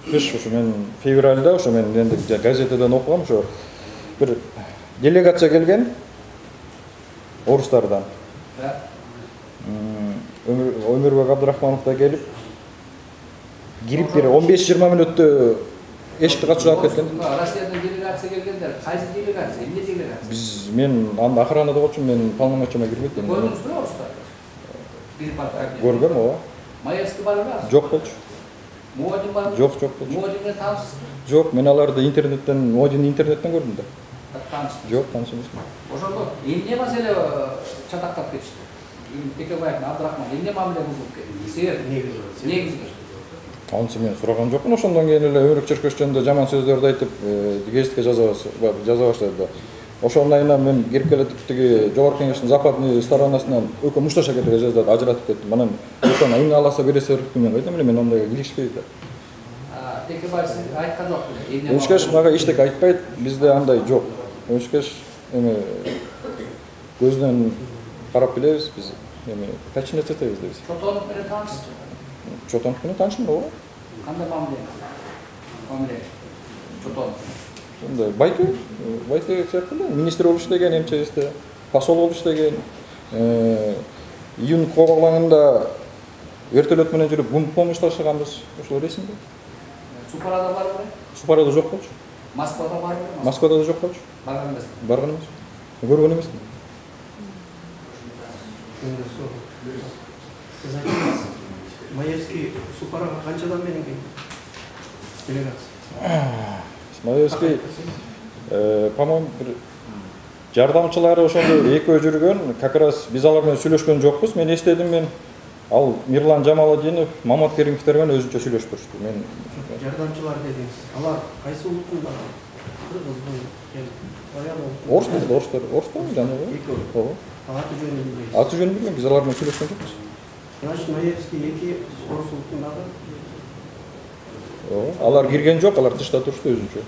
Кыш ошо мен февралда ошо мен энди газетадан окугам, ошо бир делегация келген орустардан. Өмүрбек Абдрахманов да келип кирип бир 15-20 мүнөттө эшикти качып алып кеткен. Россиядан делегация келгендер, кайсы делегация, эмне делегация? Мен анда охранада болчумун, мен полномочияма кирбейт. Көрдүңүзбү орустарды? Көргөм, ооба. Маевский бар беле? Жок болчу. Модин бар? Жок болчу. Модин менен таанышсызбы? Жок, мен аларды интернеттен, Модин интернеттен көрдүм да. Таанышсыз? Жок, тааныш эмесмин. Ошондо эмне маселе чатактап кетишти? Текебаев менен Абдрахман эмне мамиле бузулуп кетти? Себеп? Негизги. Анысы мен сураган жокмун. Ошондон кийин эле Өмүрбек Черкеш жөнүндө жаман сөздөрдү айтып, гезитке жаза баштады да. Ошондон кийин мен кирип келетип тиги жогорку кеңештин западный сторонасынан өкө мушташа кетип жаздады, ажыратып кеттим. Анан ошону эмне аласа бересе мен айтам эле, мен ондойго киришпейт да. Текебаев айткан жок беле? Ошкеш мага эчтеке айтпайт, бизде андай жок. Ошкеш эме көздөн карап билебиз, биз эме точно айтабыз да биз. Чотонов менен таанышсызбы? Чотонов менен таанышмын, ооба. Кандай мамиле? Чотонов. Сондай байке сыяктуу эле, министр болуп иштеген МЧСте, посол болуп иштеген. Июнь коголаңында вертолет менен жүрүп бунт помощь ташыганбыз. Ошол ресимде. Супарада бар беле? Супарада жок болчу. Москвада бар беле? Москвада да жок болчу. Барган эмес. Барган эмес. Көргөн эмесмин. Маевский Супарага канчадан бери делегация? Маевский, по-моему, жардамчылары ошондо экөө жүргөн, как раз биз алар менен сүйлөшкөн жокпуз. Мен эстедим, мен ал Мирлан Жамалдинов, Маматкеримовдер менен өзүнчө сүйлөшүп турушту. Мен жардамчылар дедиңиз. Алар кайсы улуттун бара? Кыргызбы, орустар жанагы. Ооба. Аты жөнүн билбейсиз. Аты жөнүн билбейм, биз алар менен сүйлөшкөн жокпуз. Значит, Маевский эки орус улутундагы. Ооба. Алар кирген жок, алар тышта турушту өзүнчө.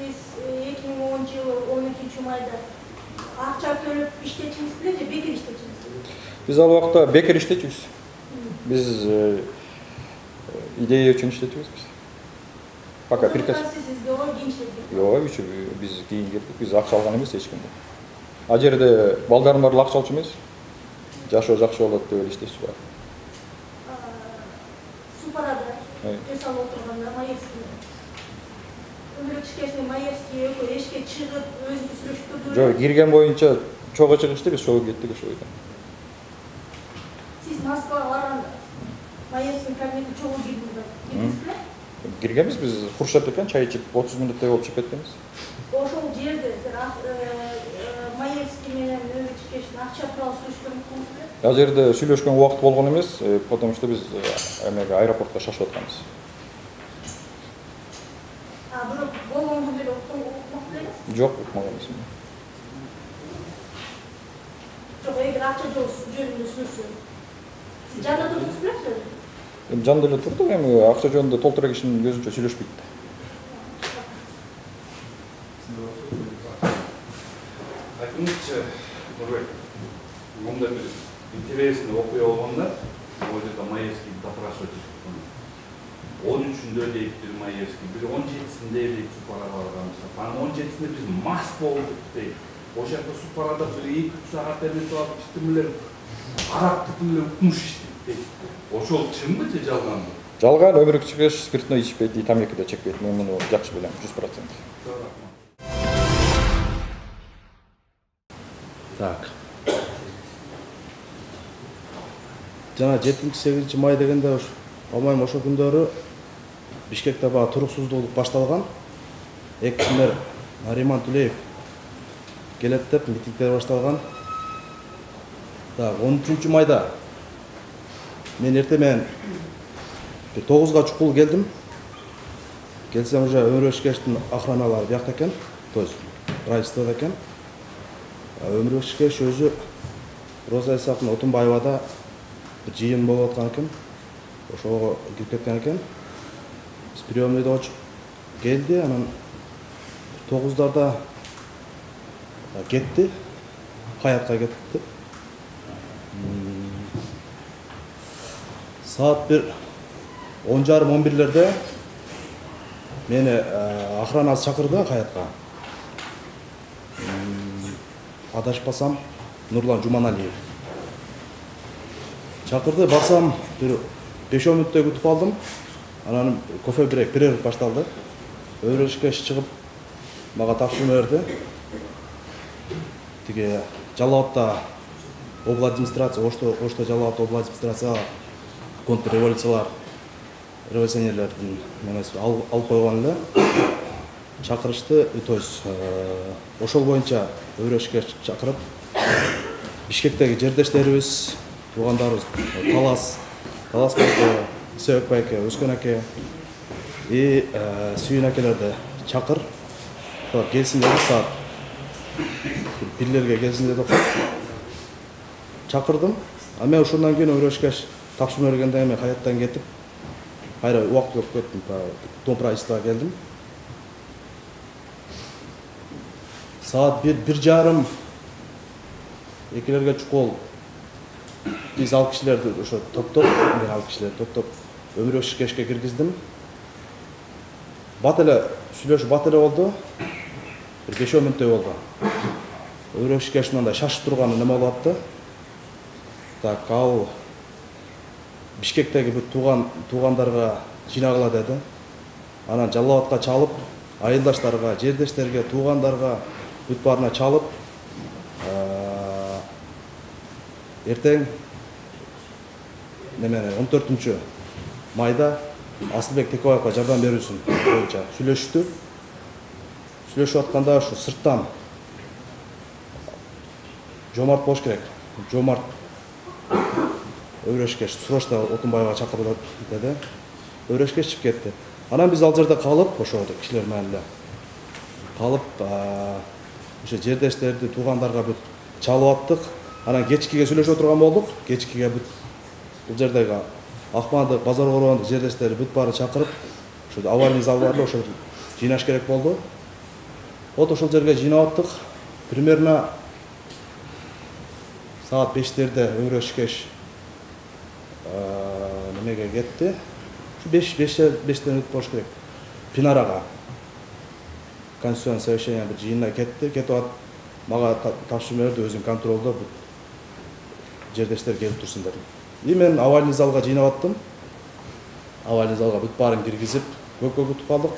Siz 2010 yılı 12 May'da akça törüp işletçiniz bile de bekir işletçiniz. Biz ал убакта бекер иштечүбүз. Биз идея үчүн иштечүбүз биз. Пока приказ. Йоо, биз кийин келдик. Биз акча алган эмес эч кимден. А жерде балдардын баары акча алчу эмес. Жашоо жакшы болот деп эле иштечү бар. Супарада, эс алып отурганда Маевский өмүрөк чикешин Маевский экөө эшикке чыгып өзүнчө сүйлөшүп турду. Жок, кирген боюнча чогуу чыгышты, биз чогуу кеттик ошол жерден. Сиз Москвага барганда Маевский кабинетине чогуу кирдиңиз беле? Киргенбиз биз Куршат экен, чай ичип 30 мүнөттөй болуп чыгып кеткенбиз. Ошол жерде Маевский менен өмүрөк чикешин акча тууралуу сүйлөшкөн болдуңуз беле? Ал жерде сүйлөшкөн убакыт болгон эмес, потому что биз эмеге аэропортко шашып атканбыз. Бирок болгондо деле укмак белеңиз? Жок, укмаган эмесмин. Жок, эгер акча жөнүндө сүйлөшсө, сиз жанда турдуңуз белесизби? Эми жанда эле турдук, эми акча жөнүндө толтура кишинин көзүнчө сүйлөшпөйт. Айтыңызчы, Нурбек, мындай бир интересный окуя болгондо, ал жерде Маевский допрашивать этип, 13-үндө дейт бир Маевский, бир 17-синде дейт Супараға барганбыз. Анан 17-синде биз мас болдук дейт. Ошол жакта Супарада бир 2 саат эмнетип алып иштемелер, арак тытымлар укмуш иштеп дейт. Ошол чынбы же жалганбы? Жалган, өмүрөк чыгыш, спиртной ичпейт, и тамеки да чекпейт. Мен муну жакшы билем, 100%. Так. Жана 7-8 май дегенде алмайм ошол күндөрү Бишкекте баягы туруксуздуулук башталган. Экчилер Нариман Тулеев келет деп митингдер башталган. Так, 13 майда мен эртемен 9-га чукул келдим. Келсем уже өмүрөк чикештин охраналары биякта экен, то есть правительствода экен. Өмүрөк чикеш өзү Роза Исаковна Отунбаевада бир жыйын болуп аткан экен. Ошого кирип кеткен экен. Биз приемныйда очуп келди, анан 9-дарда кетти. Каятка кетти. Saat bir 10:30-11'lerde meni охранасы чакырды Каятка. Адашпасам Нурлан Жуманалиев. Чакырды, барсам bir 5-10 мүнөттөй күтүп алдым. Анан кофе брейк, перерыв башталды. Өрөшкө чыгып мага тапшырма берди. Тиги Жалалатта обладминистрация, Ошто Жалалатта обладминистрация контрреволюциялар, революционерлердин алып койгон эле. Чакырышты, то есть ошол боюнча өрөшкө чакырып Бишкектеги жердештерибиз, туугандарыбыз Талас байке, Себек байке, Өскөн аке и Сүйүн акелерди чакыр. Келсиндер саат бирлерге келсиндер деп чакырдым. А мен ошондон кийин өрөшкө тапшырма бергенден кийин Каяттан кетип, кайра убакыт өтүп кеттим, Дом правительствага келдим. Saat 1:30 экилерге чукул биз ал кишилерди ошо топтоп, мен ал кишилерди топтоп өмүрөк чикешке киргиздим. Бат эле сүйлөшүп бат эле болду. Bir 5-10 мүнөттөй болду. Өмүрөк чикеш мындай шашып турганы неме болуп атты. Так, ал Бишкектеги бүт туугандарга жыйнагыла деди. Анан Жалалатка чалып, айылдаштарга, жердештерге, туугандарга бүт баарына чалып, эртең 14 майда Асылбек Текебаевга жардам берүүсүн боюнча сүйлөшүштү. Сүйлөшүп атканда ушу сырттан Жомарт болуш керек. Жомарт өрөшкеш срочно Отунбаевга чакырды деди. Өрөшкеш чыгып кетти. Анан биз ал жерде калып, ошо кишилер менен эле калып, ошо жердештерди, туугандарга бүт чалып аттык. Анан кечкиге сүйлөшүп отурган болдук. Кечкиге бүт бул жердеги Акмандык, Базар Корондук жердештери бүт баары чакырып, ошо аварийный зал бар эле, ошо жыйнаш керек болду. Вот ошол жерге жыйнап аттык. Примерно saat 5'lerde өмүрөк чикеш немеге кетти. 5'ten өтүп болуш керек. Пинарага. Конституционный совещание бир жыйына кетти. Кетип атып, мага тапшырма берди, өзүң контролдо жердештер келип турсун деди. И мен аварийный залга жыйнап аттым. Аварийный залга бүт баарын киргизип, көпкө күтүп калдык.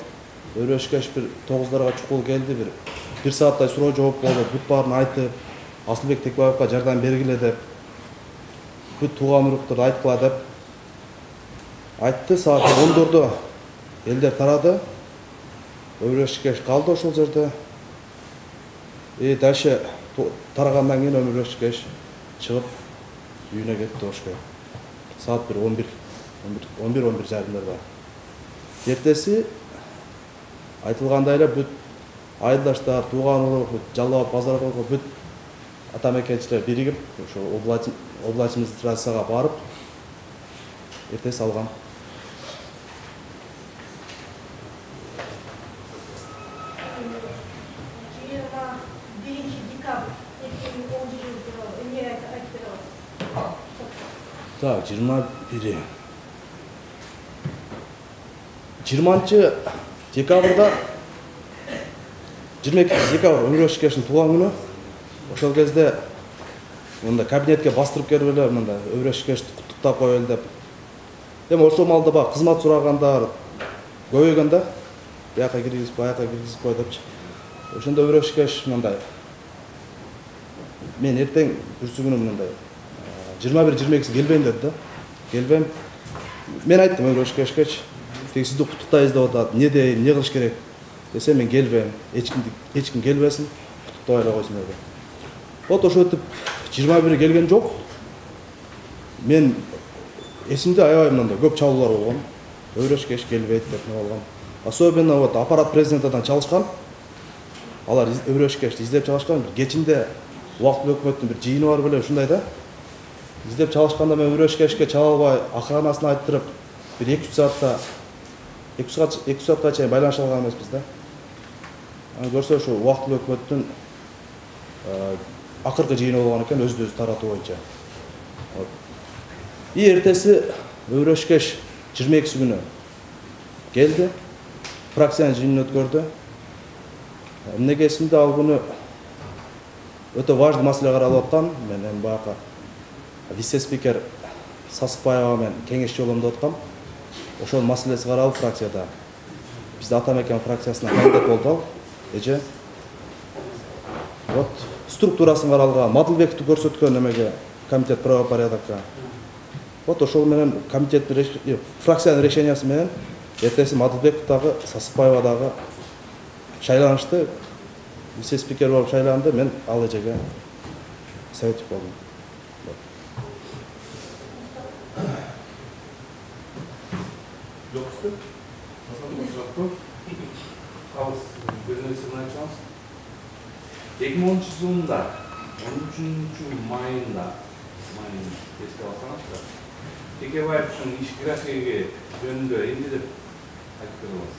Өрөшкеш бир 9-дарга чукул келди, бир сааттай суроо жооп болду, бүт баарын айтып, Асылбек Текбаевга жардам бергиле деп, бүт тууган уруктарды айткыла деп айтты. Саат 14-дө элдер тарады. Өрөшкеш калды ошол жерде. Дальше тарагандан кийин Өрөшкеш чыгып үйүнө кетти ошко. Саат 11 жарымдарда. Эртеси айтылгандай эле бүт айылдаштар, тууган урук, Жалал Абад базар койго бүт атамекенчилер биригип ошо область администрацияга барып эртеси алган. 21 dekabr 2010 yılı emniyet ayıptırıyor. Так, 21. 20 декабрда 22 декабр Өрөшкештин тууган күнү. Ошол кезде мында кабинетке бастырып келип эле мында Өрөшкешти куттуктап коелу деп. Эми ошол маалда баягы кызмат сурагандар көбөйгөн да. Бияка киргизип, баяка киргизип кой депчи. Ошондо Өрөшкеш мындай. Мен эртең бүрсүгүнү мындай 21-22 келбейм деди да. Келбейм. Мен айттым Өрөшкешке, тек сизди куттуктайбыз деп атат. Не дейм, не кылыш керек? Десе мен келбейм. Эч ким келбесин, куттуктабай эле койсун деди. Вот ошо өтүп 21 келген жок. Мен эсимде аябай мындай көп чалуулар болгон. Өрөшкеш келбейт деп не болгон. Особенно вот аппарат президентадан чалышкан. Алар Өрөшкешти издеп чалышкан. Кечинде убактылуу өкмөттүн бир жыйыны бар беле ушундай да. Издеп чалышканда мен Өрөшкешке чала албай, охранасына айттырып, бир 2 саатка чейин байланыша алган эмеспиз да. Көрсө ошо убактылуу өкмөттүн акыркы жыйыны болгон экен, өзү таратуу боюнча. Эртеси Өрөшкеш 22 күнү келди. Фракциянын жыйынын өткөрдү. Эмнеге эсимде ал күнү өтө важный маселе каралып аткан. Мен эми баягы вице-спикер Сасыкбаева менен кеңеш жоломдоп аткам. Ошол маселеси каралып фракцияда. Бизде Атамекен фракциясына кандидат болду. Эже вот структурасын каралган, Мадылбековду көрсөткөн эмеге комитет правопорядокко. Вот ошол менен комитеттин фракциянын решениясы менен эртеси Мадылбеков дагы Сасыкбаева дагы шайланышты. Вице-спикер болуп шайланды, мен ал эжеге советник болдум. Жоксу? Калыс бир нерсени айтсаңыз. 2010 жылында 13 майында эске алсаңыздар, Текебаевдин иш графиги жөнүндө эмне деп айтып беребиз?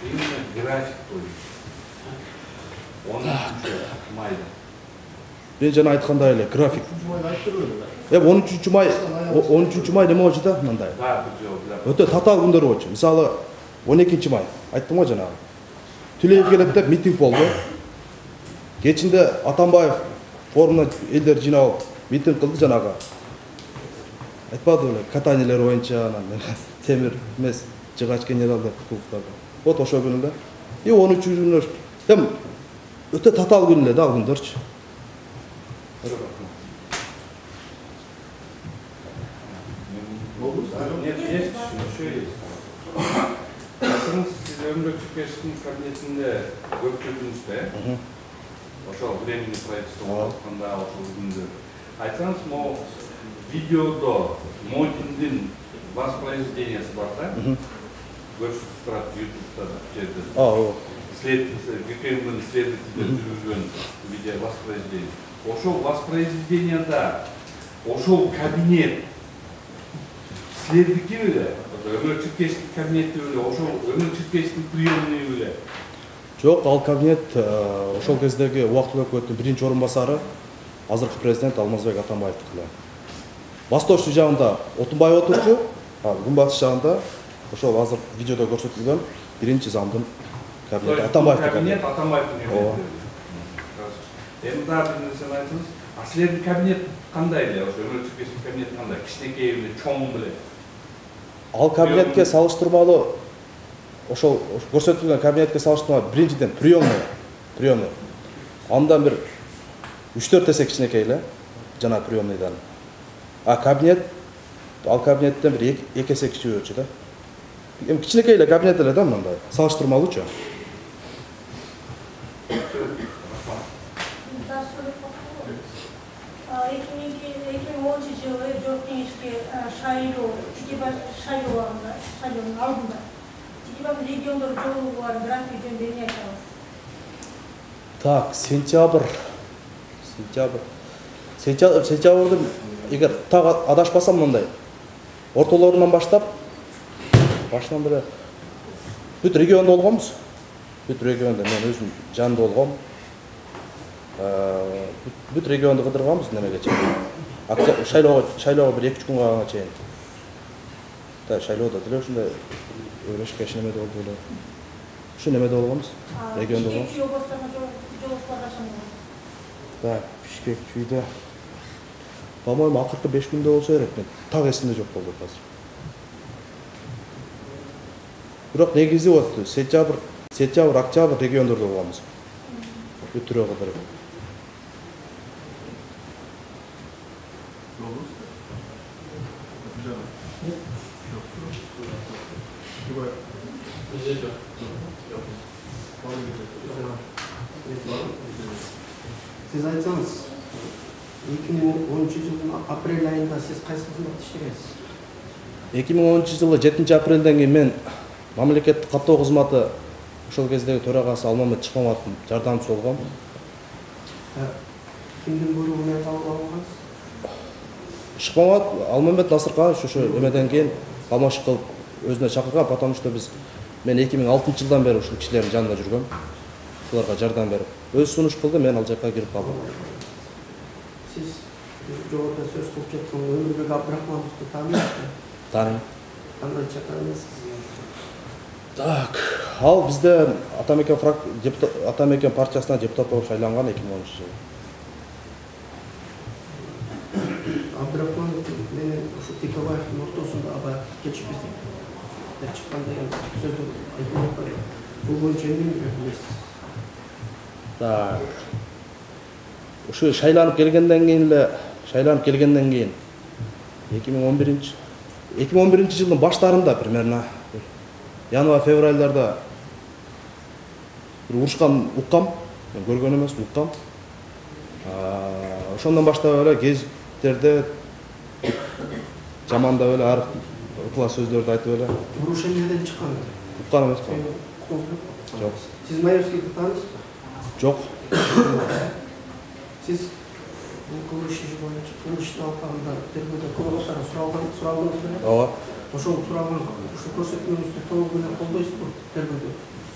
Именно график боюнча 13 майда. Мен жана айткандай эле график. 13 май неме болчу да мындай. Өтө татаал күндөр болчу. Мисалы 12 май айттым го жанагы. Түлеев келет деп митинг болду. Кечинде Атамбаев форумда элдер жыйналып митинг кылды жанагы. Айтпады эле катаниялер боюнча анан темир эмес жыгач генерал деп кылдыктады. Вот ошол күнү да. 13 күндөр эми өтө татаал күн эле да ал күндөрчү. Siz Ömrük Çükkeş'in kabinetinde görüştüğünüzde, ошол временный правительство вакытында ошол күндө айтсаңыз, мо видеодо Мотиндин воспроизведениясы бар да, көрсөтүп турат YouTube'да жерде. ГКМдин следователдер жүргүзгөн видео воспроизведение. Ошол воспроизведенияда ошол кабинет силердики беле? Ömür Çükkeş'in kabineti öyle, Ömür Çükkeş'in приемный öyle. Жок, ал кабинет ошол кездеги убактылуу өкмөттүн биринчи орун басары азыркы президент Алмазбек Атамбаевдики эле. Восточный жагында Отунбаев отурчу, күнбатыш жагында ошол азыр видеодо көрсөтүлгөн биринчи замдын кабинети Атамбаевдин кабинет. Атамбаевдин кабинети. Эми дагы бир нерсени айтыңыз. Силердин кабинет кандай эле? Ömür Çükkeş'in кабинети кандай? Кичинекей беле, чоң беле? Ал кабинетке салыштырмалуу ошол көрсөтүлгөн кабинетке салыштырмалуу биринчиден приемный. Андан бир 3-4 эсе кичинекей эле жана приемныйдан. А ал кабинеттен бир 2 эсе кичүүчү да. Эми кичинекей эле кабинет эле да мындай, салыштырмалуучу. Так, сентябрь. Сентябрьдын эгер так адашпасам мындай. Ортолорунан баштап башынан бери бүт региондо болгонбуз. Бүт региондо мен өзүм жанында болгом. Бүт регионду кыдырганбыз немеге чейин. Шайлоого бир 2-3 күнгө калганга чейин. Да, шайлоодо деле ушундай өрөшкөч немеде болду эле. Ушу немеде болгонбуз. Региондо болгонбуз. Да, Бишкек чүйдө. По-моему, акыркы 5 күндө болсо керек. Мен так эсимде жок болду азыр. Бирок негизи болду. Сентябрь, октябрь региондордо болгонбуз. Бүтүрө кыдырып. Siz айтсаңыз, 2010 жылдың апрель айында сиз кайсы кызматта иштегенсиз? 2010 жылы 7 апрелден кийин мен мамлекеттик каттоо кызматы ошол кездеги төрагасы Алмамет Чыкмаматовдун жардамчысы болгом. Кимдин буйругу менен табылып алынгансыз? Чыкмамат Алмамет Насырканович ошо эмеден кийин алмашык кылып өзүнө чакырган, потому что мен 2006 жылдан бери ушул кишилердин жанында жүргөм. Ушуларга жардам берип, өз сунуш кылды, мен ал жакка кирип калдым. Сиз жогоруда сөз кылып жаткан Өмүрбек Абдрахмановду тааныйсызбы? Тааныйм. Кандай чакырасыз? Так, ал бизде Атамекен партиясына депутат болуп шайланган 2010 жылы. Абдрахманов менен ушу Текебаевдин ортосунда аба кечипиздик деп чыкканда сөздү айтып атпайбы? Бул боюнча эмне билесиз? Так. Ушу шайланып келгенден кийин 2011 жылдын баштарында примерно январь-февральдарда бир урушкан уккам, мен көргөн эмес, уккам. Ошондон баштап эле гезиттерде жамандап эле ар укла сөздөрдү айтып эле. Уруш эмнеден чыккан? Уккан эмес. Жок. Сиз Маевскийди тааныйсызбы? Жок. Сиз бул кылмыш иши боюнча кылмыштын алкагында тергөөдө көп суралдыңыз беле? Ооба. Ошол суралган ушу көрсөтмөңүздү толук менен колдойсузбу тергөөдө?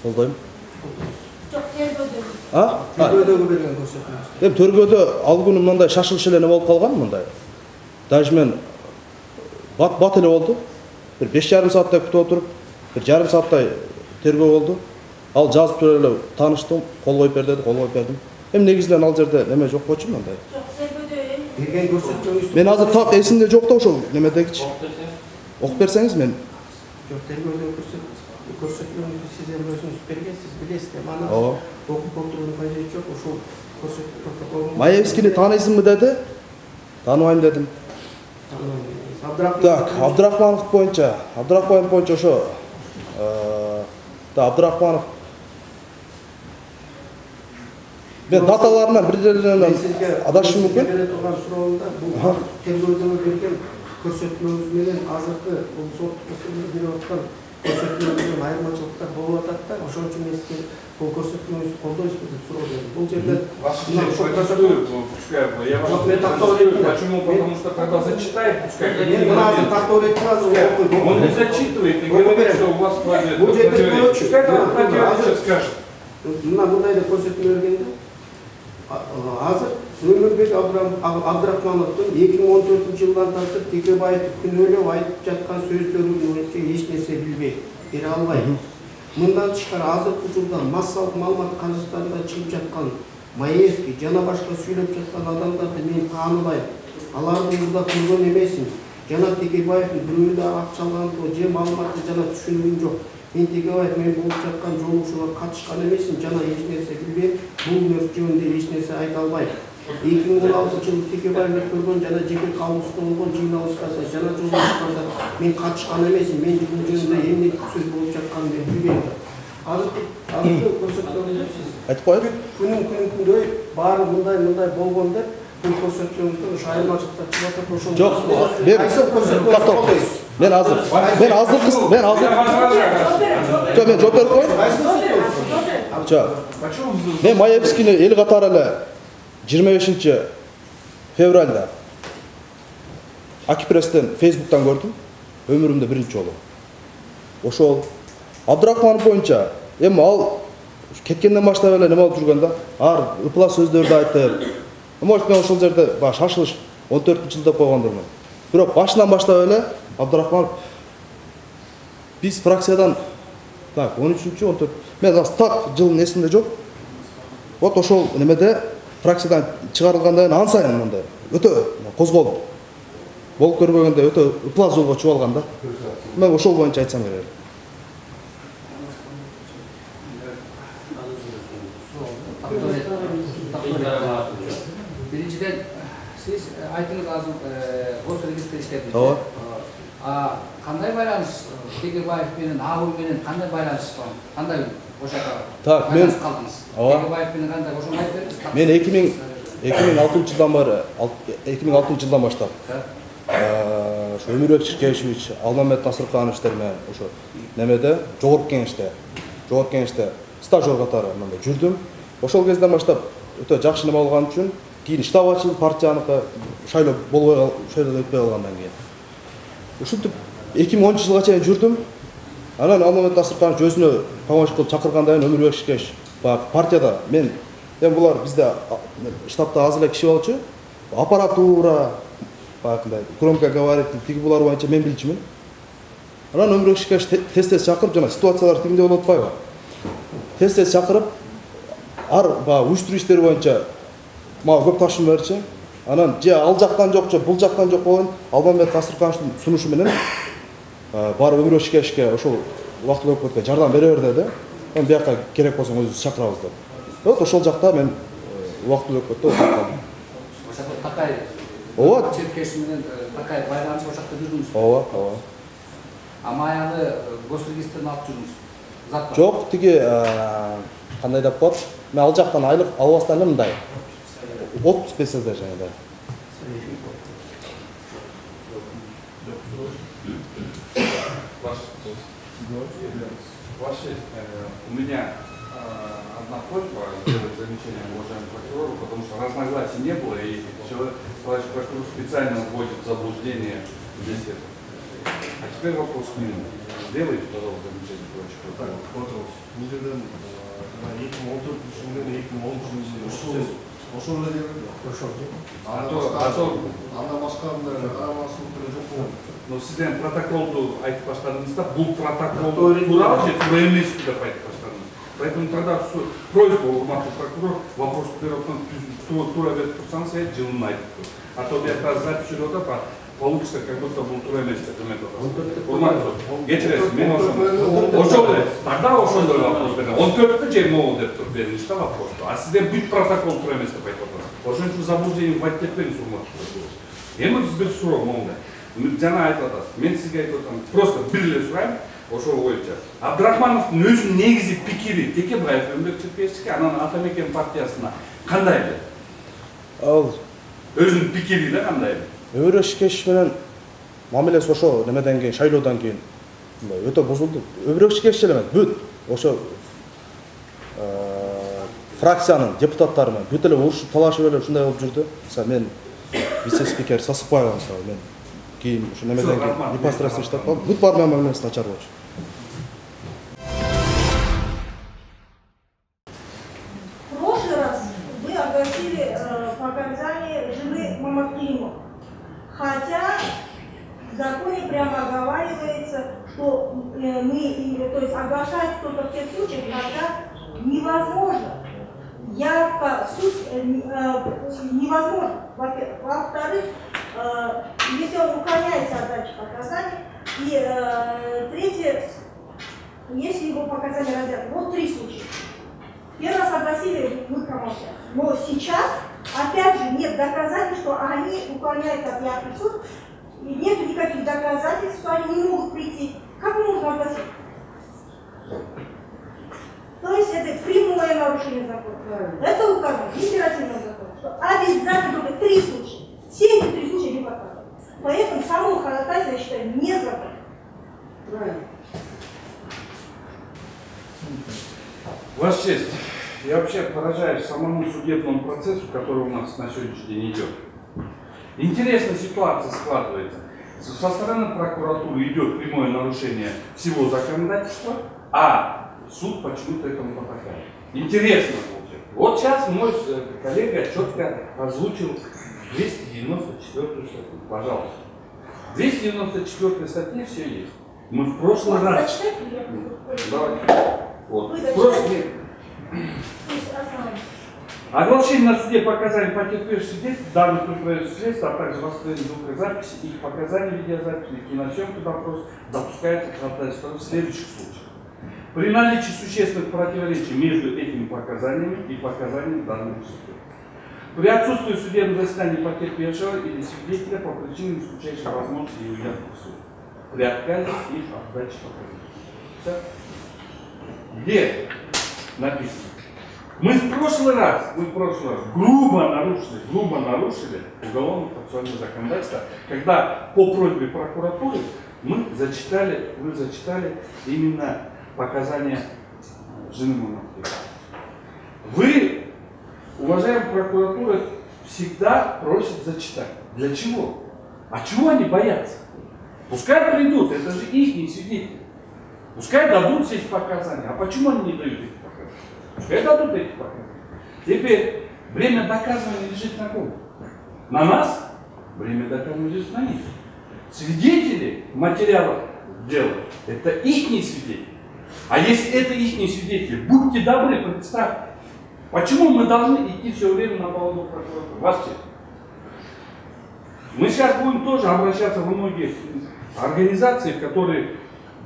Колдойм. Жок, тергөөдө. Тергөөдөгү берген көрсөтмөңүз. Эми тергөөдө ал күнү мындай шашылыш эле болуп калган мындай. Даже мен бат эле болду. Бир 5,5 сааттай күтүп отуруп, бир жарым сааттай тергөө болду. Ал жазып берип эле тааныштым, кол коюп бер деди, кол коюп бердим. Эми негизинен ал жерде неме жок болчу мындай. Жок, тергөөдө Берген көрсөтмөңүздү. Мен азыр так эсимде жок да ошол немедегичи. Окуп берсеңиз мен. Жок, тергөөдө көрсөтмөңүздү сиз эми өзүңүз бергенсиз, билесиз да. Мана Ооба. окуп отуруунун кажети жок, ошол көрсөтмө протоколун. Маевскийни тааныйсыңбы деди. Тааныбайм дедим. Так, Абдрахманов боюнча ошо Абдрахманов мен даталарынан бирден адашым мүмкүн. Бере турган суроомда бул тергөөдө берген көрсөтмөңүз менен азыркы бул соттук өкүмдү берип аткан көрсөтмөңүздүн айырмачылыктар болуп атат да, ошон үчүн мен сизге бул көрсөтмөңүздү колдойсузбу деп суроо бердим. Бул жерде Почему? Потому что когда зачитает, пускай он не зачитывает и говорит, что у вас скажет. Мындай деп көрсөтмө бергенде азыр Өмүрбек Абдрахмановдун 2014 жылдан тартып Текебаевди күнөөлөп айтып жаткан сөздөрү боюнча эч нерсе билбейт, бере албайт. Мындан тышкары азыркы учурда массалык маалымат каражаттарында чыгып жаткан Маевский жана башка сүйлөп жаткан адамдарды мен тааныбайм. Аларды мурда көргөн эмесмин. Жана Текебаевдин бирөө да акча алган же маалыматты жана түшүнүгүм жок. Мен Текебаев мен болуп жаткан жолугушууга катышкан эмесмин, жана эч нерсе билбейм. Бул нерсе жөнүндө эч нерсе айта албайм. 2016-жылы Текебаев өткөргөн жана жеке калуусунда болгон жыйналыштарда жана жолугушууларда мен катышкан эмесмин. Мен бул жөнүндө эмне сөз болуп жатканын мен билбейм. Азыркы көрсөткөнү айтып коеюн. Күнү баары мындай болгон деп бул көрсөткөнүздө ушу айырмачылыктар чыгып атат. Ошол Жок, мен азыр жок, мен жооп берип коеюн. Мен Маевскийни эл катары эле 25 февралда Акипресстен, Фейсбуктан көрдүм. Өмүрүмдө биринчи жолу. Ошол Абдрахманов боюнча эми ал кеткенден баштап эле неме болуп жүргөн да. Ар ыпла сөздөрдү айтып. Может мен ошол жерде шашылыш 14-жылда койгондурмун. Бирок башынан баштап эле Абдрахманов биз фракциядан 13-14 мен так жылдын эсимде жок. Вот ошол немеде фракциядан чыгарылгандан ан сайын мындай өтө козголуп болуп көрбөгөндө өтө ыплас жолго чыгып алган да. Мен ошол боюнча айтсам керек. Биринчиден сиз айтыңыз азыр гос регистр иштедиңиз. Ооба. Кандай байланыш Текебаев менен Агул менен кандай байланыш бар? Кандай ошака? Так, мен калдыңыз. Ооба. Текебаев менен кандай ошону айтып бериңиз. Мен 2006-жылдан бары 2006-жылдан баштап ошо Өмүрбек Чиркешевич, Алмамет Насыркановичтер менен ошо немеде жогорку кеңеште стажер катары мындай жүрдүм. Ошол кезден баштап өтө жакшы неме болгон үчүн кийин штаб ачылып партияныкы шайлоо болбой өтпөй калгандан кийин. Ушинтип 2010 жылга чейин жүрдүм. Анан Алмамет Насырканович өзүнө помощь кылып чакыргандан кийин Өмүрбек Чиркешевич партияда мен эми булар бизде штабта аз эле киши болчу. Аппаратура, баягындай громкоговоритель тиги булар боюнча мен билчүмүн. Анан Өмүрбек Чиркешевич тез чакырып жана ситуациялар тигиндей болуп атпайбы? Тез чакырып ар уюштуруу иштери боюнча мага көп тапшырма берчи. Анан же ал жактан жок, же бул жактан жок болгон Алмамет Насыркановичтин сунушу менен барып Өмүрбек Чиркешевичке ошол убактылуу өкмөткө жардам бере бер деди. Мен бияка керек болсо өзүбүз чакырабыз деп. Вот ошол жакта мен убактылуу өкмөттө отуруп калдым. Ошол Такай. Ооба. Чиркешев менен Такай байланыш ошакта жүрдүңүз. Ооба. Амаялы гос регистрин алып жүрдүңүз. Зат бар. Жок, тиги кандай деп коет? Мен ал жактан айлык албастан эле мындай. Отпуск берсе жаңагыдай. Ваше, у меня одна просьба сделать замечание уважаемому прокурору, потому что разногласий не было, и товарищ прокурор специально вводит в заблуждение здесь это. А теперь вопрос к нему. Сделайте, пожалуйста, замечание, товарищ прокурор. Но сізден протоколду айтып баштадыңызда, бұл протокол туралы же тура емес деп айтып баштадыңыз. Поэтому тогда просьба, урматтуу прокурор, вопрос бериптен тура берип турсаңыз, жылын айтып тур. А то бияка запись жүрүп атат, получится как будто бұл тура емес деп эметип атасыз. Урматтуу, кечиресиз, мен ошол тогда ошондой вопрос бердим. 14-тө же могу деп тур берилиш да вопросту. А сизден бүт протокол тура емес деп айтып атасыз. Ошон үчүн заблуждение вводить этпеңиз, урматтуу прокурор. Эми бир суроо моңда. Жана айтып атасыз. Мен сизге айтып атам, просто бир эле сурайм, ошол боюнча. Абдрахмановдун өзүнүн негизи пикири Текебаев Өмүрбек Чиркешевичке, анан Атамекен партиясына кандай эле? Ал Өзүнүн пикири да кандай эле? Өмүрбек Чиркешевич менен мамилеси ошо немеден кийин, шайлоодон кийин өтө бузулду. Өмүрбек Чиркешевич эле эмес, бүт ошо фракциянын депутаттары менен бүт эле урушуп талашып эле ушундай болуп жүрдү. Мисалы мен вице-спикер Сасыкбаева мисалы мен кийин ушу немеден кийин непосредственно иштеп калдым. Бүт баары менен мамилеси начар болчу. В прошлый раз вы огласили показания жены Мамакимова. Хотя в законе прямо оговаривается, что то есть оглашать только в тех случаях, когда невозможно. Явка, суть невозможно, во-первых. Во-вторых, если он уклоняется от дачи показаний. И третье, если его показания раздят. Вот 3 случая. Первый раз огласили, мы промолчали. Но сейчас, опять же, нет доказательств, что они уклоняются от явки в суд. И нет никаких доказательств, что они не могут прийти. Как можно огласить? То есть это прямое нарушение закона. Это указано федеративного закона, что обязательно только 3 случая. Все эти 3 случая не показывают. Поэтому само ходатайство, я считаю, незаконно. Правильно. Ваша честь, я вообще поражаюсь самому судебному процессу, который у нас на сегодняшний день идет. Интересная ситуация складывается. Со стороны прокуратуры идет прямое нарушение всего законодательства, а суд почему-то этому потакает. Интересно получается. Вот сейчас мой коллега четко озвучил 294 статью. Пожалуйста. 294 статье все есть. Мы в прошлый раз... Давайте. Вот. В прошлый... Оглашение на суде показаний потерпевших свидетелей, данных предполагающих средств, а также восстановление звукозаписи, их показаний видеозаписи, киносъемки допрос допускается к ходатайству в следующих случаях. При наличии существенных противоречий между этими показаниями и показаниями данных свидетелей. При отсутствии в судебном заседании потерпевшего или свидетеля по причине исключающей возможности его явки в суд. При отказе их от дачи показаний. Где написано? Мы в прошлый раз грубо нарушили уголовно-процессуальное законодательство, когда по просьбе прокуратуры вы зачитали именно показания жены Мамонтова. Вы, уважаемая прокуратура, всегда просит зачитать. Для чего? А чего они боятся? Пускай придут, это же их свидетели. Пускай дадут все эти показания. А почему они не дают эти показания? Пускай дадут эти показания. Теперь время доказывания лежит на ком? На нас? Время доказывания лежит на них. Свидетели материала дела – это их свидетели. А если это их свидетели, будьте добры, представьте, почему мы должны идти все время на поводу прокуратуры? Ваша честь. Мы сейчас будем тоже обращаться во многие организации, которые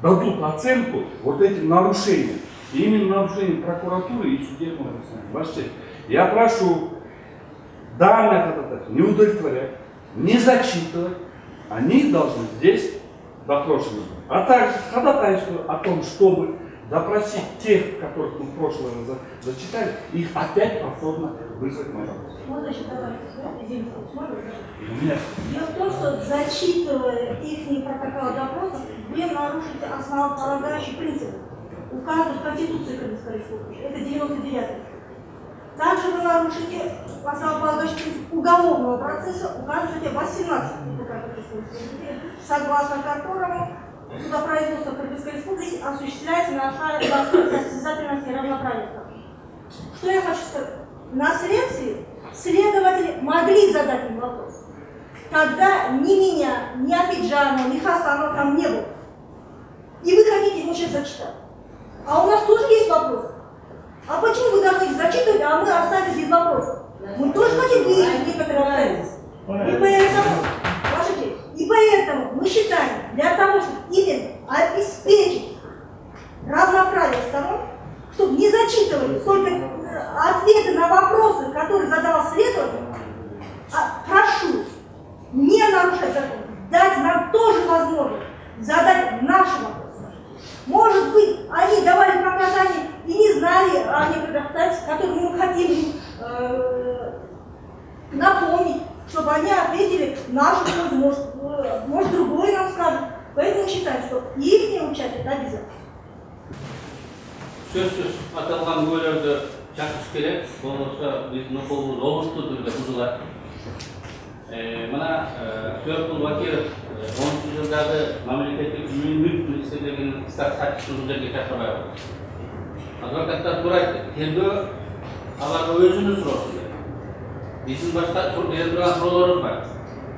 дадут оценку вот этим нарушениям. И именно нарушением прокуратуры и судебного заседания. Ваша честь. Я прошу данное ходатайство не удовлетворять, не зачитывать. Они должны здесь допрошены. А также ходатайствую о том, чтобы допросить тех, которых мы в прошлый раз зачитали, их опять повторно вызвать на работу. Можно еще добавить, извините, можно? Дело в том, что зачитывая их протоколы допроса, вы нарушите основополагающий принцип, указанный в Конституции Кыргызской Республики. Это 99-й. Также вы нарушите основополагающий принцип уголовного процесса, указываете 18-й УК Кыргызской Республики, согласно которому судопроизводство Кыргызской Республики осуществляется на основе состязательности и равноправия. Что я хочу сказать? На следствии следователи могли задать им вопрос. Тогда ни меня, ни Афиджанова, ни Хасанова там не было. И вы хотите ему сейчас зачитать. А у нас тоже есть вопрос. А почему вы должны их зачитывать, а мы оставили без вопросов? Мы тоже хотим выявить некоторые обстоятельства. И поэтому мы считаем, для того, чтобы именно обеспечить равноправие сторон, чтобы не зачитывали только ответы на вопросы, которые задавал следователь, прошу не нарушать закон, дать нам тоже возможность задать наши вопросы. Может быть, они давали показания и не знали о некоторых обстоятельствах, которые мы хотим напомнить, чтобы они ответили нашу пользу, может другой нам скажет. Поэтому считаем, что их участие обязательно. Сөзсіз аталған ойларды жақсы керек, болмаса біздің қолымыз олысты түрде бұзылады. Мына Сөркул Бакиров 10 жылдағы мемлекеттік мүлік министрлігінің штат хатшысы бұл жерге шақырмай отыр. Адвокаттар тура айтты, тергөө аларға өзіңіз сұраушы. Біздің башқа тұрған сұрауларымыз бар.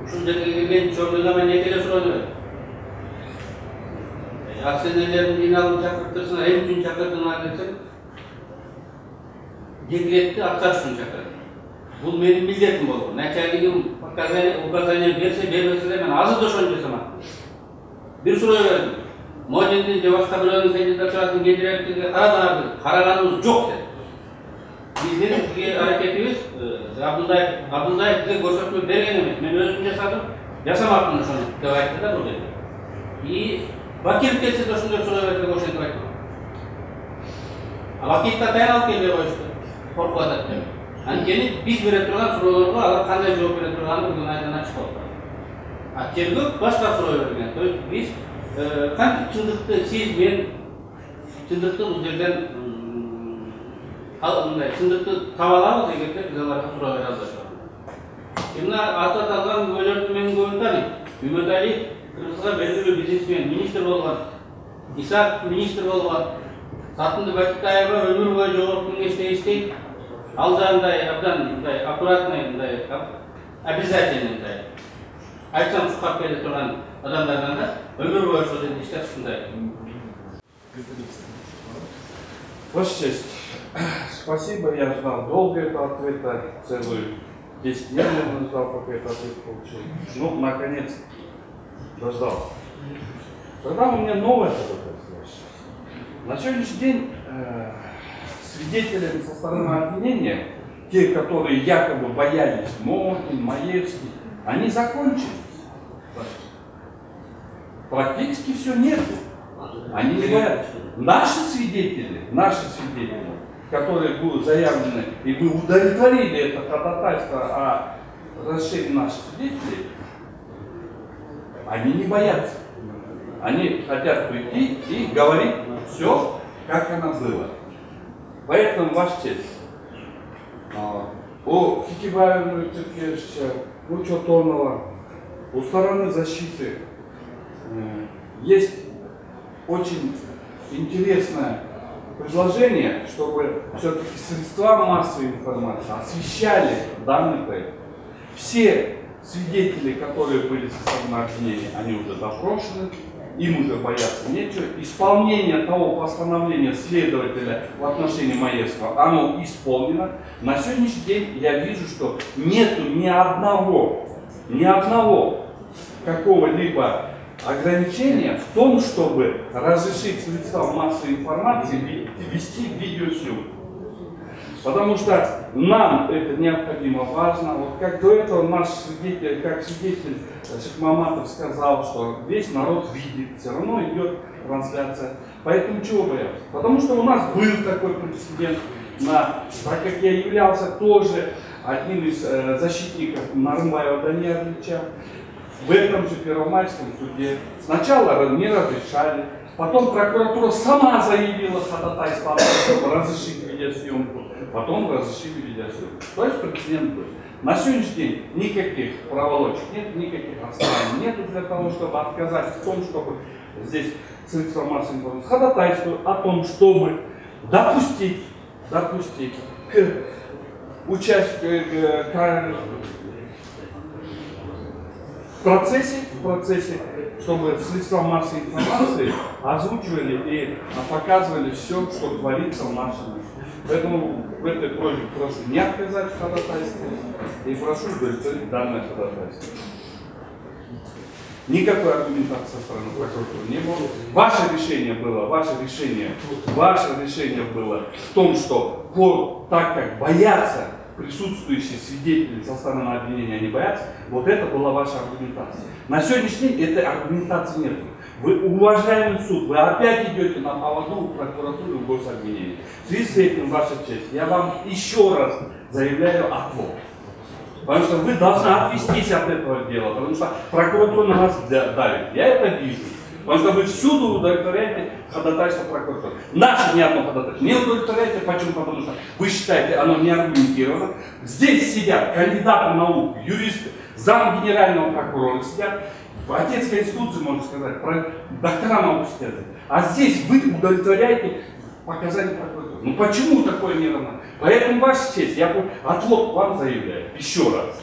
Ушул жерге келген чөрлөгөмөн некеле суроо берет. Акционерлердің жиналып шақырттырсың, эң үчүн шақыртыңар десек, жергиликтүү атчар үчүн шақырат. Бұл менің милдетім болды. Начальнигім указание берсе, бермесе де мен азы да ошоны жасамадым. Бир суроо бердим. Модиндин же башка бирөөнүн кандидатурасын келтиребиз, караганыбыз жок деп. Биздин бизге аракетибиз Абдулдаев бизге көрсөтмө берген эмес. Мен өзүм жасадым, жасамапмын ошону деп айтты да бул жерде. И Бакиров келсе де ошондой суроо берсе ошентип айтты. Бакировду атайын алып келбей коюшту. Коркуп атат деп. Анткени биз бере турган суроолорго алар кандай жооп бере турганын бүгүн айдан ачык болду. А тергөө башка суроо берген. То есть биз кантип чындыкты сиз мен чындыкты бул жерден чындыкты таба алабыз эгерде биз аларга суроо бере албасак. Мына аты аталган күбөлөрдүн менин көбүн тааныйт. Үмөталиев Кыргызга белгилүү бизнесмен, министр болгон, Исаков министр болгон, Сатынды Бакитаева өмүр бою жогорку кеңеште иштейт. Ал да мындай абдан мындай аккуратный, мындай обязательный мындай айтсам чукап келе турган адамдардан да өмүр бою ошол жерде иштеп ушундай. Ваша честь, спасибо, я ждал долго этого ответа, целую 10 дней я ждал, пока этот ответ получил. Ну, наконец, дождался. Тогда у меня новая задача. На сегодняшний день свидетелями со стороны обвинения, те, которые якобы боялись, Моркин, Маевский, они закончили. Практически все нет. Они не боятся. Наши свидетели, которые будут заявлены, и вы удовлетворили это ходатайство о разрешении наших свидетелей, они не боятся. Они хотят прийти и говорить все, как оно было. Поэтому, Ваша честь, у Хикибаева Теркевича, у Чотонова, у стороны защиты есть очень интересное предложение, чтобы все-таки средства массовой информации освещали данный проект. Все свидетели, которые были со стороны обвинения, они уже допрошены, им уже бояться нечего. Исполнение того постановления следователя в отношении Маевского, оно исполнено. На сегодняшний день я вижу, что нету ни одного какого-либо ограничения в том, чтобы разрешить средствам массовой информации вести видеосъемку. Потому что нам это необходимо, важно. Вот как до этого наш свидетель, как свидетель Шахмаматов сказал, что весь народ видит, все равно идет трансляция. Поэтому чего бояться? Потому что у нас был такой прецедент, так как я являлся тоже одним из защитников Нарымбаева Даниила Ильича, в этом же Первомайском суде сначала не разрешали, потом прокуратура сама заявила ходатайство, чтобы разрешить видеосъемку, потом разрешили видеосъемку. То есть прецедент был. На сегодняшний день никаких проволочек нет, никаких оснований нет для того, чтобы отказать в том, чтобы здесь средства массовой информации ходатайствуют о том, чтобы допустить к участию, в процессе, чтобы средства массовой информации озвучивали и показывали все, что творится в нашем мире. Поэтому в этой просьбе прошу не отказать в ходатайстве и прошу удовлетворить данное ходатайство. Никакой аргументации со стороны прокуратуры не было. Ваше решение было в том, что так как боятся присутствующие свидетели со стороны обвинения, они боятся, вот это была ваша аргументация. На сегодняшний день этой аргументации нет. Вы, уважаемый суд, вы опять идете на поводу у прокуратуры и гособвинения. В связи с этим, Ваша честь, я вам еще раз заявляю отвод. Потому что вы должны отвестись от этого дела, потому что прокуратура на нас давит. Я это вижу. Потому что вы всюду удовлетворяете ходатайство прокуратуры. Наше ни одно ходатайство не удовлетворяете. Почему? Потому что вы считаете, оно не аргументировано. Здесь сидят кандидаты наук, юристы, зам генерального прокурора сидят. Отец Конституции, можно сказать, доктора наук сидят. А здесь вы удовлетворяете показания прокуратуры. Ну почему такое неравно? Поэтому, Ваша честь, я отвод вам заявляю еще раз.